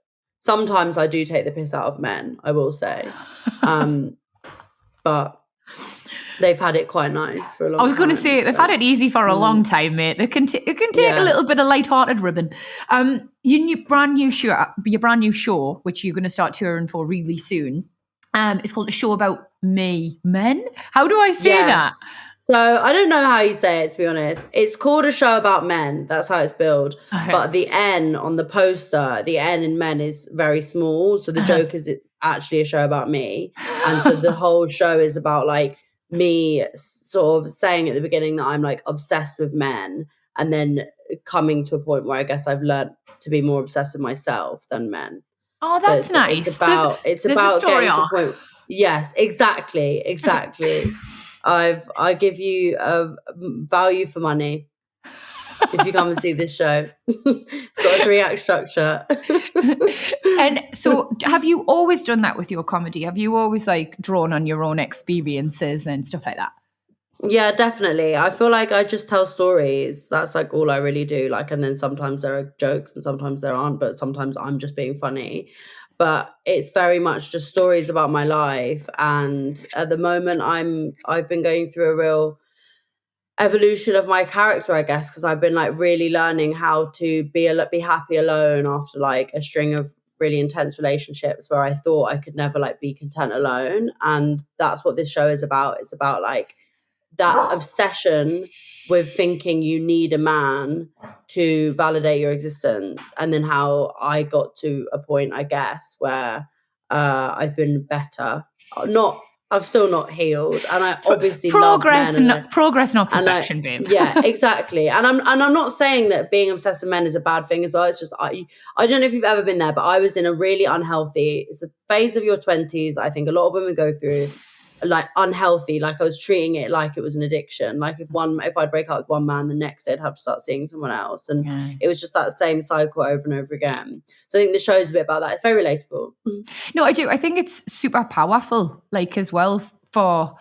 sometimes I do take the piss out of men, I will say. But they've had it quite nice for a long time. I was going to say, they've had it easy for a long time, mate. It can take a little bit of light-hearted ribbon. Your brand new show, which you're going to start touring for really soon, it's called A Show About Me Men. How do I say that? So I don't know how you say it, to be honest. It's called A Show About Men. That's how it's billed. Okay. But the N on the poster, the N in men is very small. So the joke is it's actually a show about me. And so the whole show is about like me sort of saying at the beginning that I'm like obsessed with men, and then coming to a point where I guess I've learned to be more obsessed with myself than men. Oh, that's nice. It's about getting to a point. Yes, exactly. I give you value for money if you come and see this show. It's got a 3-act structure. And so have you always done that with your comedy? Have you always like drawn on your own experiences and stuff like that? Yeah, definitely. I feel like I just tell stories. That's like all I really do. Like, and then sometimes there are jokes and sometimes there aren't, but sometimes I'm just being funny. But it's very much just stories about my life. And at the moment I've been going through a real evolution of my character, I guess, because I've been like really learning how to be happy alone after like a string of really intense relationships where I thought I could never like be content alone. And that's what this show is about. It's about like that obsession with thinking you need a man to validate your existence, and then how I got to a point, I guess, where I've been better. I've still not healed, and I obviously progress, love men. Progress, not perfection, babe. Yeah, exactly. And I'm not saying that being obsessed with men is a bad thing as well. It's just I don't know if you've ever been there, but I was in a really unhealthy. It's a phase of your 20s. I think a lot of women go through, like unhealthy. Like I was treating it like it was an addiction. Like if I'd break up with one man, the next day I'd have to start seeing someone else, and it was just that same cycle over and over again. So I think the show's a bit about that. It's very relatable. No, I do. I think it's super powerful, like as well for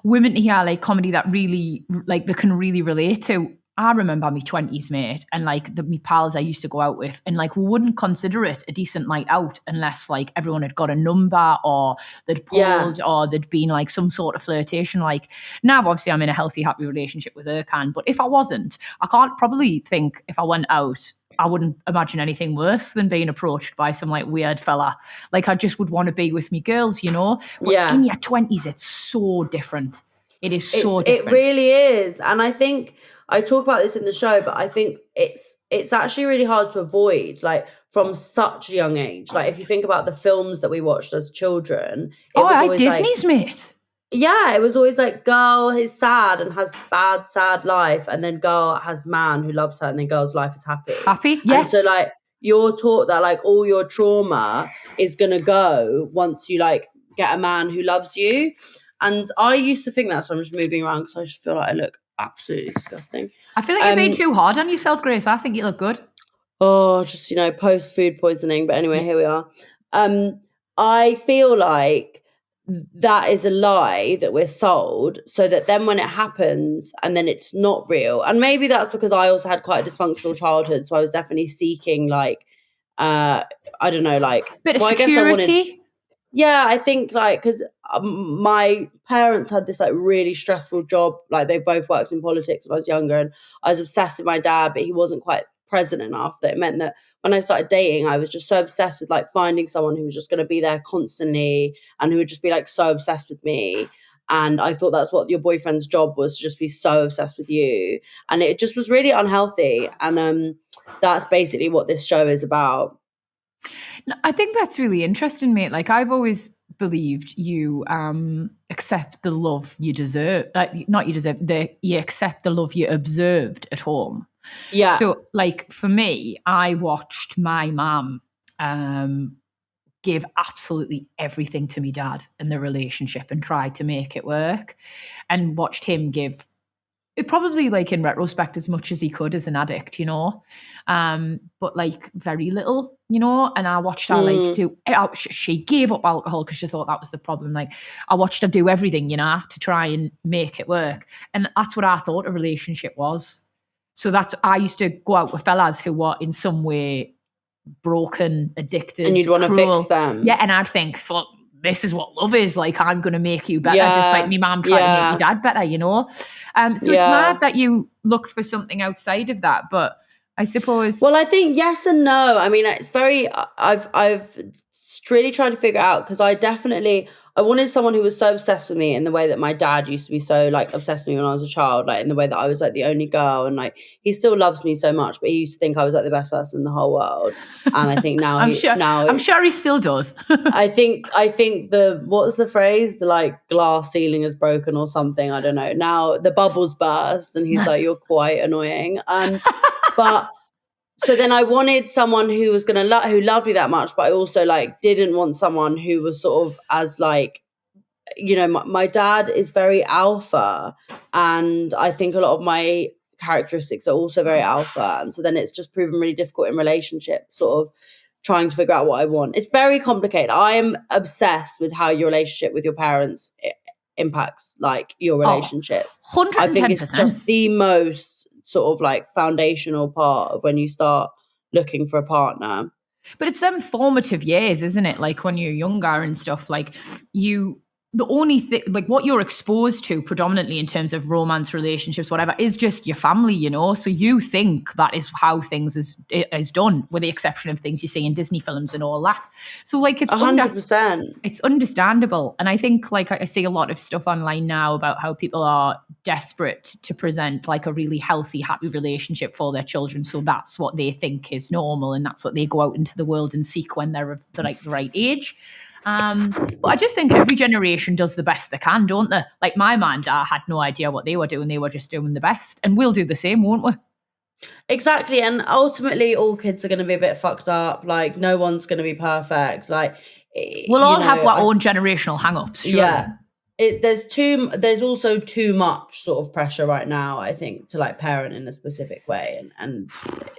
women to hear like comedy that really like they can really relate to. I remember my 20s, mate, and like my pals I used to go out with, and like we wouldn't consider it a decent night out unless like everyone had got a number or they'd pulled or there'd been like some sort of flirtation. Like now, obviously, I'm in a healthy, happy relationship with Erkan, but if I wasn't, I can't probably think if I went out, I wouldn't imagine anything worse than being approached by some like weird fella. Like I just would want to be with me girls, you know? But in your 20s, it's so different. It is so different. It really is. And I think I talk about this in the show, but I think it's actually really hard to avoid, like from such a young age. Like if you think about the films that we watched as children, it was always Disney's, like, mate. Yeah, it was always like girl is sad and has bad, sad life, and then girl has man who loves her, and then girl's life is happy. Happy, yeah. And so like you're taught that like all your trauma is gonna go once you like get a man who loves you. And I used to think that, so I'm just moving around because I just feel like I look absolutely disgusting. I feel like you're being too hard on yourself, Grace. I think you look good. Oh, just, post food poisoning. But anyway, here we are. I feel like that is a lie that we're sold, so that then when it happens and then it's not real. And maybe that's because I also had quite a dysfunctional childhood. So I was definitely seeking like, I don't know, like bit of security. Yeah, I think like because my parents had this like really stressful job. Like they both worked in politics when I was younger, and I was obsessed with my dad, but he wasn't quite present enough. That it meant that when I started dating, I was just so obsessed with like finding someone who was just going to be there constantly and who would just be like so obsessed with me. And I thought that's what your boyfriend's job was, to just be so obsessed with you. And it just was really unhealthy. And that's basically what this show is about. I think that's really interesting, mate. Like I've always believed you accept the love you deserve. Like not you deserve, you accept the love you observed at home. Yeah. So like for me, I watched my mum give absolutely everything to me dad in the relationship and tried to make it work, and watched him give it probably like in retrospect as much as he could as an addict, you know, but like very little, you know. And I watched her like do. She gave up alcohol because she thought that was the problem. Like I watched her do everything, you know, to try and make it work, and that's what I thought a relationship was. So that's I used to go out with fellas who were in some way broken, addicted, and you'd want to fix them. Yeah, and I'd think, fuck, this is what love is. Like, I'm going to make you better, just like me mum tried to make your dad better, you know? So it's mad that you looked for something outside of that, but I suppose... Well, I think yes and no. I mean, it's very... I've really tried to figure out, because I wanted someone who was so obsessed with me in the way that my dad used to be so like obsessed with me when I was a child, like in the way that I was like the only girl, and like he still loves me so much, but he used to think I was like the best person in the whole world. And I think now I'm sure he still does. I think what's the phrase? The like glass ceiling is broken or something. I don't know. Now the bubbles burst, and he's like, you're quite annoying. But so then I wanted someone who was who loved me that much, but I also like didn't want someone who was sort of as like you know, my dad is very alpha, and I think a lot of my characteristics are also very alpha, and so then it's just proven really difficult in relationships, sort of trying to figure out what I want. It's very complicated. I am obsessed with how your relationship with your parents impacts like your relationship. 110%. I think it's just the most sort of like foundational part of when you start looking for a partner. But it's them formative years, isn't it? Like when you're younger and stuff, like the only thing, like what you're exposed to predominantly in terms of romance, relationships, whatever, is just your family, you know? So you think that is how things is done, with the exception of things you see in Disney films and all that. So like it's 100%. It's understandable. And I think like I see a lot of stuff online now about how people are desperate to present like a really healthy, happy relationship for their children. So that's what they think is normal, and that's what they go out into the world and seek when they're of the right age. But I just think every generation does the best they can, don't they? Like my mum and dad had no idea what they were doing. They were just doing the best. And we'll do the same, won't we? Exactly. And ultimately all kids are going to be a bit fucked up. Like no one's going to be perfect. Like we'll all have our own generational hang-ups. Surely. Yeah. There's also too much sort of pressure right now, I think, to like parent in a specific way. And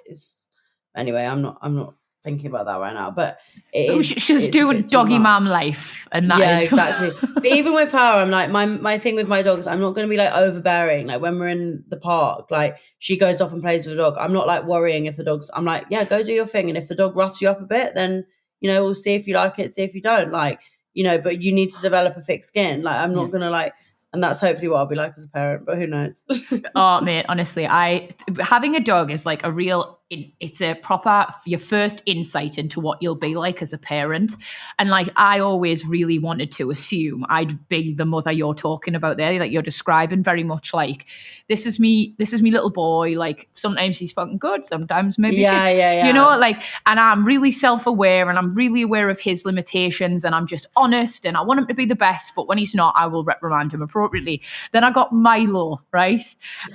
it's, anyway, I'm not thinking about that right now, but she's doing doggy mom life, and that is exactly. But even with her, I'm like, my thing with my dogs, I'm not going to be like overbearing. Like when we're in the park, like she goes off and plays with the dog, I'm not like worrying if the dog's, I'm like, yeah, go do your thing, and if the dog roughs you up a bit, then you know, we'll see if you like it, see if you don't, like, you know, but you need to develop a thick skin. Like I'm not gonna like, and that's hopefully what I'll be like as a parent, but who knows? Oh, mate, honestly, having a dog is like it's a proper, your first insight into what you'll be like as a parent. And like, I always really wanted to assume I'd be the mother you're talking about there, that you're describing, very much like, this is me little boy. Like sometimes he's fucking good, sometimes maybe shit. You know, like, and I'm really self-aware and I'm really aware of his limitations, and I'm just honest and I want him to be the best, but when he's not, I will reprimand him appropriately. Then I got Milo, right?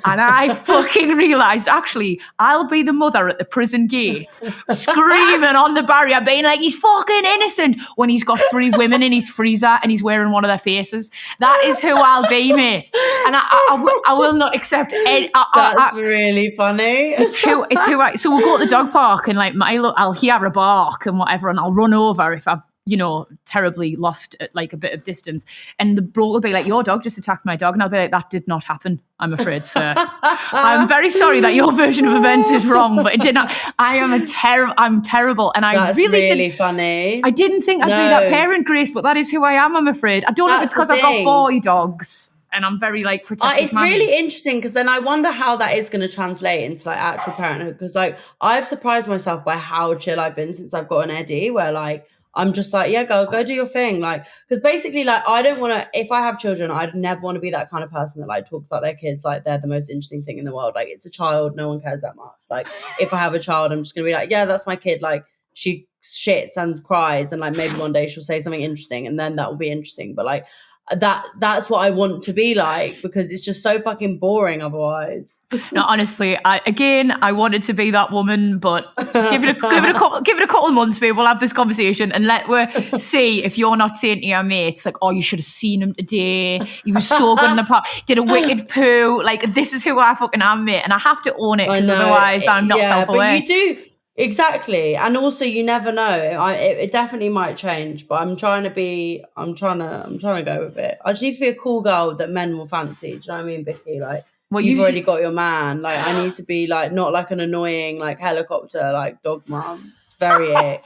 And I fucking realized, actually, I'll be the mother at the prison gate screaming on the barrier, being like, he's fucking innocent, when he's got 3 women in his freezer and he's wearing one of their faces. That is who I'll be, mate. And I will not accept any. That's really funny. It's who so we'll go to the dog park and like Milo, I'll hear a bark and whatever, and I'll run over if I've, you know, terribly lost like a bit of distance, and the bloke will be like, your dog just attacked my dog, and I'll be like, that did not happen, I'm afraid, sir. I'm very sorry that your version of events is wrong, but it did not. I'm terrible, and that's really funny. I didn't think I'd be that parent, Grace, but that is who I am, I'm afraid. I don't know if it's because I've got boy dogs and I'm very like protective. It's really interesting, because then I wonder how that is going to translate into like actual parenthood, because like I've surprised myself by how chill I've been since I've got an Eddie, where like I'm just like, yeah, go do your thing. Like, because basically, like, I don't want to, if I have children, I'd never want to be that kind of person that like talks about their kids like they're the most interesting thing in the world. Like, it's a child, no one cares that much. Like, if I have a child, I'm just going to be like, yeah, that's my kid. Like, she shits and cries, and like maybe one day she'll say something interesting, and then that will be interesting. But like, that's what I want to be like, because it's just so fucking boring otherwise. No, honestly, I wanted to be that woman, but give it a couple of months, babe. We'll have this conversation and we see if you're not saying to your mates like, oh, you should have seen him today. He was so good in the park. Did a wicked poo. Like, this is who I fucking am, mate, and I have to own it, because otherwise I'm not self-aware. But you do. Exactly. And also you never know. It definitely might change, but I'm trying to go with it. I just need to be a cool girl that men will fancy. Do you know what I mean, Vicky? Like, well, you've already got your man. Like, I need to be like, not like an annoying like helicopter like dog mom. It's very ick.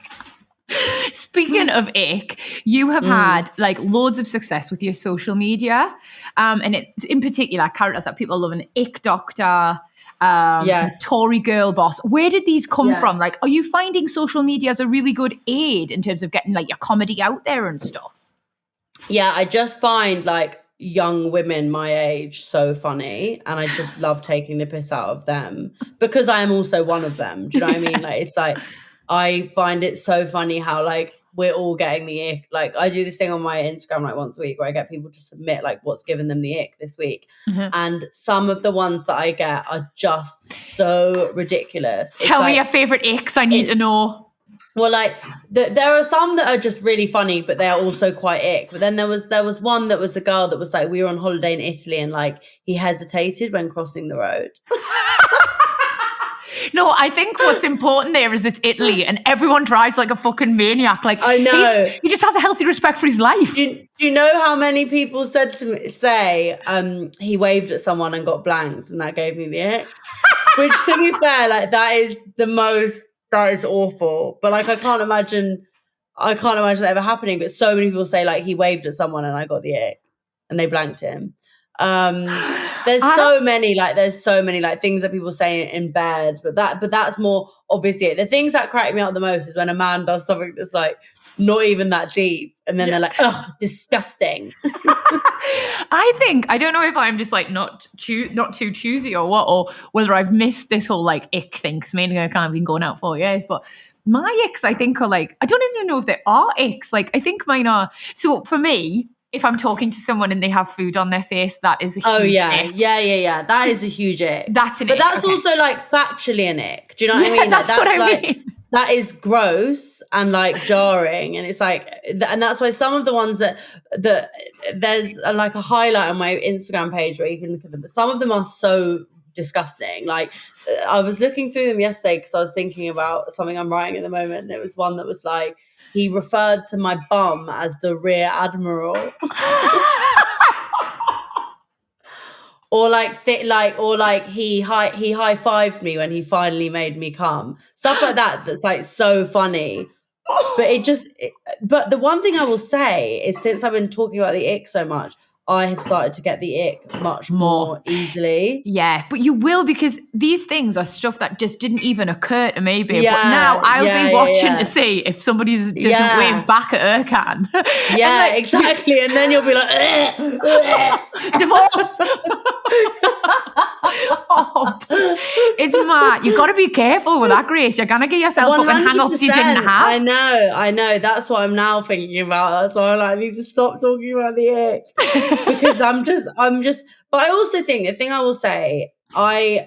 Speaking of ick, you have had like loads of success with your social media, and it in particular characters that people love, an ick doctor, Tory girl boss. Where did these come from? Like, are you finding social media as a really good aid in terms of getting like your comedy out there and stuff? Yeah, I just find like young women my age so funny, and I just love taking the piss out of them, because I am also one of them. Do you know what I mean? Like, it's like, I find it so funny how like we're all getting the ick. Like, I do this thing on my Instagram like once a week where I get people to submit like what's given them the ick this week. And some of the ones that I get are just so ridiculous. Tell me your favorite icks, I need to know. Well, like there are some that are just really funny, but they are also quite ick. But then there was one that was a girl that was like, we were on holiday in Italy and like he hesitated when crossing the road. No, I think what's important there is it's Italy and everyone drives like a fucking maniac. Like, I know. He just has a healthy respect for his life. Do you know how many people said to me, he waved at someone and got blanked and that gave me the ick? Which, to be fair, like that is awful. But like I can't imagine that ever happening. But so many people say like he waved at someone and I got the ick and they blanked him. There's so many things that people say in bed, but that's more obviously it. The things that crack me up the most is when a man does something that's like not even that deep and then they're like, oh, disgusting. I don't know if I'm just like not too choosy or what, or whether I've missed this whole like ick thing, because mainly I kind of been going out 4 years, but my icks I think are like, I don't even know if they are icks. Like I think mine are, so for me, if I'm talking to someone and they have food on their face, that is a huge ick. Yeah. That is a huge ick. That's an ick. But that's okay. also like factually an ick. Do you know what I mean? That's what I mean. That is gross and like jarring. And it's like, and that's why some of the ones that there's like a highlight on my Instagram page where you can look at them. But some of them are so disgusting. Like I was looking through them yesterday because I was thinking about something I'm writing at the moment. And it was one that was like, he referred to my bum as the rear admiral. Or he high-fived me when he finally made me come. Stuff like that that's like so funny. But but the one thing I will say is since I've been talking about the ick so much, I have started to get the ick much more easily. Yeah, but you will, because these things are stuff that just didn't even occur to me, babe. But now I'll be watching to see if somebody doesn't wave back at Ercan. Yeah, like, exactly. And then you'll be like, divorce. It's mad. You've got to be careful with that, Grace. You're going to get yourself fucking hang-ups you didn't have. I know. That's what I'm now thinking about. That's why I'm like, I need to stop talking about the ick. Because I'm just, but I also think the thing I will say, I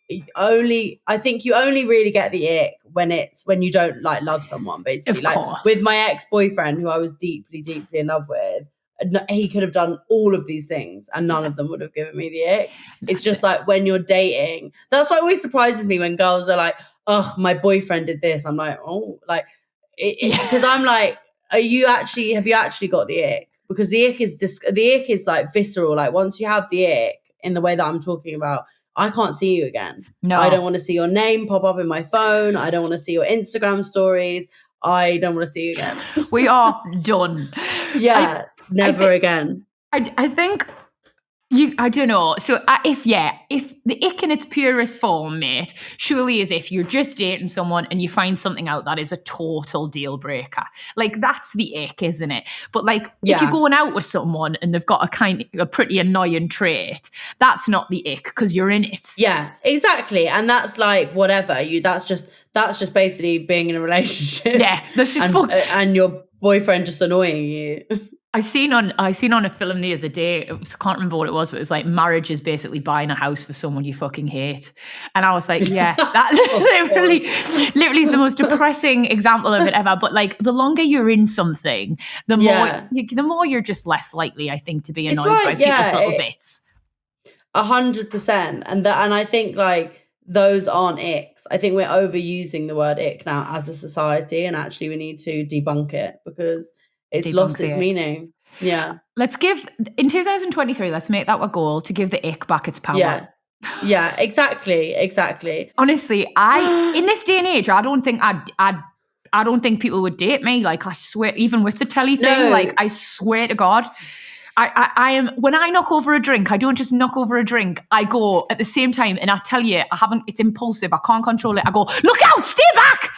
think you only really get the ick when you don't like love someone, basically. Like with my ex-boyfriend who I was deeply, deeply in love with, he could have done all of these things and none of them would have given me the ick. It's just like when you're dating, that's why it always surprises me when girls are like, oh, my boyfriend did this. I'm like, oh, like, because I'm like, have you actually got the ick? Because the ick is like visceral. Like once you have the ick in the way that I'm talking about, I can't see you again. No. I don't want to see your name pop up in my phone. I don't want to see your Instagram stories. I don't want to see you again. We are done. Yeah, never again. I think I don't know. So if the ick in its purest form, mate, surely is if you're just dating someone and you find something out that is a total deal breaker. Like that's the ick, isn't it? But like if you're going out with someone and they've got a pretty annoying trait, that's not the ick because you're in it. Yeah, exactly. And that's like whatever. That's just basically being in a relationship. Yeah, that's just and your boyfriend just annoying you. I seen on a film the other day, I can't remember what it was, but it was like marriage is basically buying a house for someone you fucking hate. And I was like, yeah, that literally is the most depressing example of it ever. But like the longer you're in something, the more you're just less likely, I think, to be annoyed by people's little bits. 100%. And I think like those aren't icks. I think we're overusing the word ick now as a society, and actually we need to debunk it because it's lost its meaning. Yeah. In 2023, let's make that a goal to give the ick back its power. Yeah, exactly. Honestly, in this day and age, I don't think people would date me. Like I swear, even with the telly thing, like I swear to God, I am, when I knock over a drink, I don't just knock over a drink. I go at the same time, and I tell you, it's impulsive. I can't control it. I go, look out, stay back.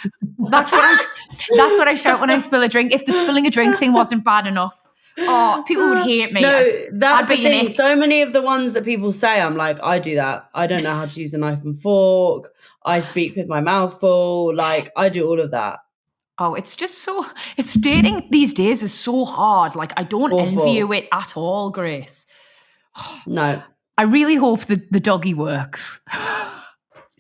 That's what I shout when I spill a drink. If the spilling a drink thing wasn't bad enough, people would hate me. No, that's the thing. So many of the ones that people say, I'm like, I do that. I don't know how to use a knife and fork. I speak with my mouth full. Like, I do all of that. Oh, it's dating these days is so hard. Like, I don't envy you it at all, Grace. No. I really hope the doggy works.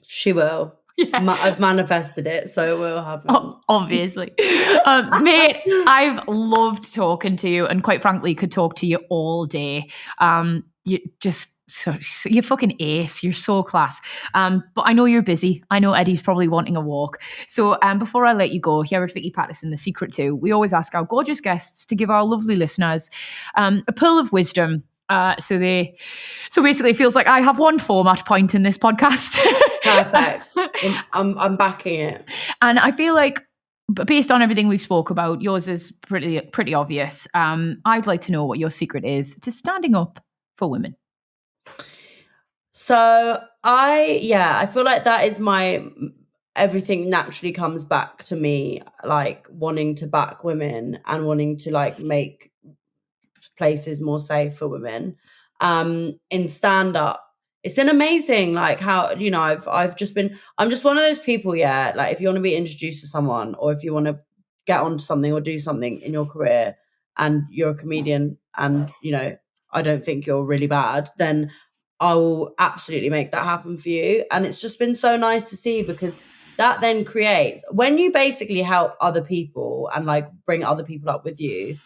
She will. I've manifested it, so it will happen. Obviously. Mate, I've loved talking to you, and quite frankly, could talk to you all day. You just you're fucking ace. You're so class. But I know you're busy. I know Eddie's probably wanting a walk. So before I let you go, here at Vicky Pattison, the secret to, we always ask our gorgeous guests to give our lovely listeners a pearl of wisdom. So basically it feels like I have one format point in this podcast. Perfect. I'm backing it. And I feel like, based on everything we've spoke about, yours is pretty obvious. I'd like to know what your secret is to standing up for women. So I feel like that is everything naturally comes back to me, like wanting to back women and wanting to like make places more safe for women. In stand up, it's been amazing, like how, you know, I'm just one of those people, like if you want to be introduced to someone, or if you want to get onto something or do something in your career and you're a comedian and, you know, I don't think you're really bad, then I'll absolutely make that happen for you. And it's just been so nice to see, because that then creates, when you basically help other people and like bring other people up with you,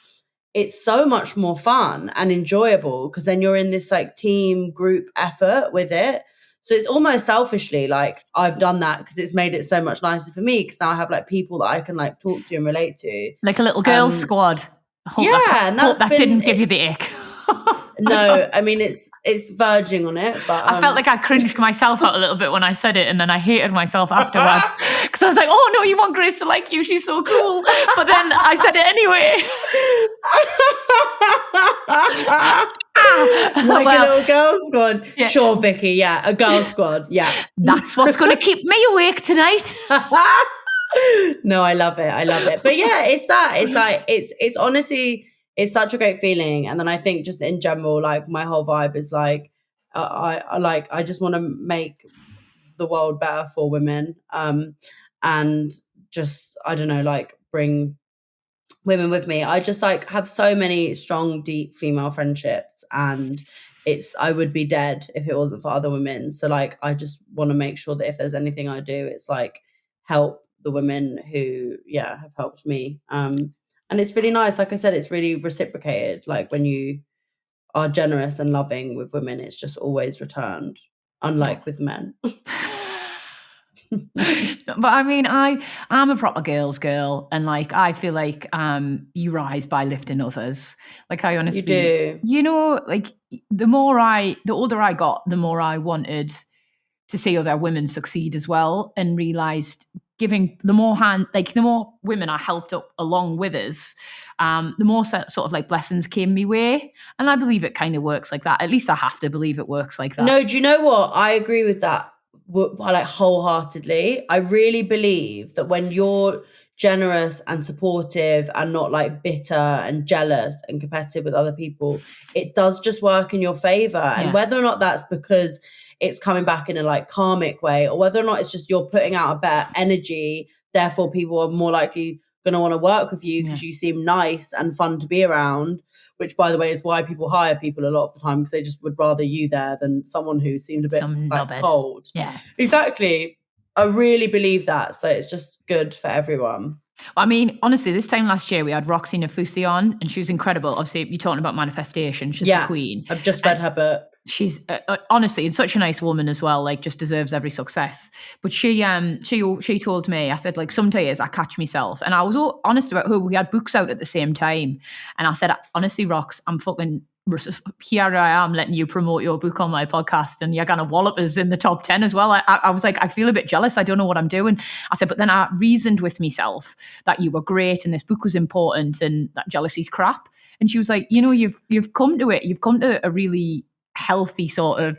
it's so much more fun and enjoyable, because then you're in this like team group effort with it. So it's almost selfishly like I've done that because it's made it so much nicer for me, because now I have like people that I can like talk to and relate to. Like a little girl squad. And that didn't give you the ick. No, I mean, it's verging on it, but I felt like I cringed myself out a little bit when I said it, and then I hated myself afterwards, because I was like, oh no, you want Grace to like you, she's so cool, but then I said it anyway. Like a little girl squad. Yeah. Sure, Vicky, a girl squad, that's what's going to keep me awake tonight. No, I love it, but it's that, it's like, it's honestly, it's such a great feeling. And then I think just in general, like my whole vibe is like, I just want to make the world better for women. And just, I don't know, like bring women with me. I just like have so many strong, deep female friendships, and I would be dead if it wasn't for other women. So like, I just want to make sure that if there's anything I do, it's like help the women who, have helped me. And it's really nice. Like I said, it's really reciprocated. Like when you are generous and loving with women, it's just always returned, unlike with men. But I mean, I'm a proper girl's girl, and like I feel like you rise by lifting others. Like I honestly, you do. You know, like the older I got, the more I wanted to see other women succeed as well, and realized the more women I helped up along with us, the more sort of like blessings came my way. And I believe it kind of works like that. At least I have to believe it works like that. No, do you know what? I agree with that, like wholeheartedly. I really believe that when you're generous and supportive and not like bitter and jealous and competitive with other people, it does just work in your favor. And whether or not that's because it's coming back in a like karmic way, or whether or not it's just you're putting out a better energy, therefore people are more likely going to want to work with you because you seem nice and fun to be around, which by the way is why people hire people a lot of the time, because they just would rather you there than someone who seemed a bit like cold. Yeah, exactly. I really believe that. So it's just good for everyone. I mean, honestly, this time last year we had Roxy Nafusi on, and she was incredible. Obviously, you're talking about manifestation. She's the queen. I've just read her book. She's honestly, and such a nice woman as well. Like, just deserves every success. But she told me, I said, like, some days I catch myself, and I was all honest about her. We had books out at the same time, and I said, honestly, Rox, I'm fucking. Here I am letting you promote your book on my podcast, and you're gonna wallop us in the top 10 as well. I was like, I feel a bit jealous. I don't know what I'm doing. I said, but then I reasoned with myself that you were great and this book was important, and that jealousy's crap. And she was like, you know, you've come to it. You've come to a really healthy sort of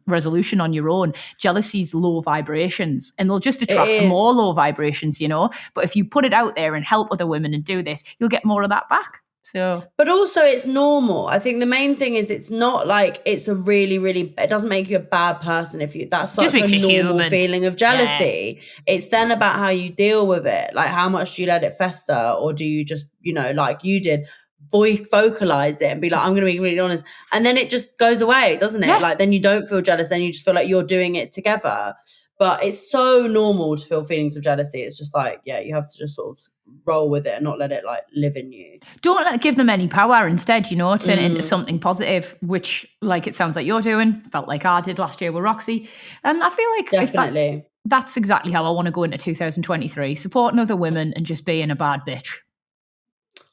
resolution on your own. Jealousy's low vibrations, and they'll just attract more low vibrations, you know. But if you put it out there and help other women and do this, you'll get more of that back. So, but also it's normal. I think the main thing is it's not like it's a really, really, it doesn't make you a bad person if you, that's such a normal human feeling of jealousy. It's then about how you deal with it. Like how much do you let it fester, or do you just, you know, like you did, vocalize it and be like, I'm going to be really honest. And then it just goes away, doesn't it? Yeah. Like, then you don't feel jealous. Then you just feel like you're doing it together. But it's so normal to feel feelings of jealousy. It's just like, yeah, you have to just sort of roll with it and not let it like live in you. Don't give them any power. Instead, turn it into something positive, which like it sounds like you're doing, felt like I did last year with Roxy. And I feel like definitely that's exactly how I want to go into 2023, supporting other women and just being a bad bitch.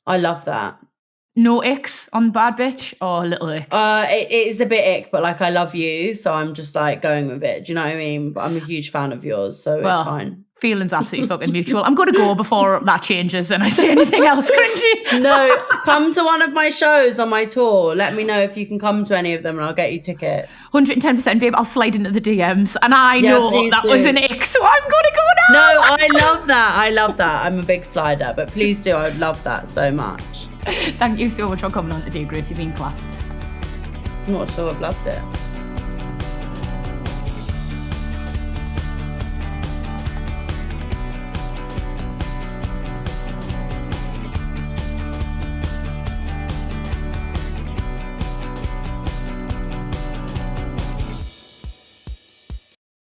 I love that. No icks on bad bitch or a little ick? It is a bit ick, but like I love you, so I'm just like going with it. Do you know what I mean? But I'm a huge fan of yours, so it's fine. Feelings absolutely fucking mutual. I'm going to go before that changes and I see anything else cringy. No, come to one of my shows on my tour. Let me know if you can come to any of them and I'll get you tickets. 110%, babe. I'll slide into the DMs. And I know that was an ick, so I'm going to go now. No, I love that. I love that. I'm a big slider, but please do. I would love that so much. Thank you so much for coming on today, Grace. You've been class. Not sure I've loved it.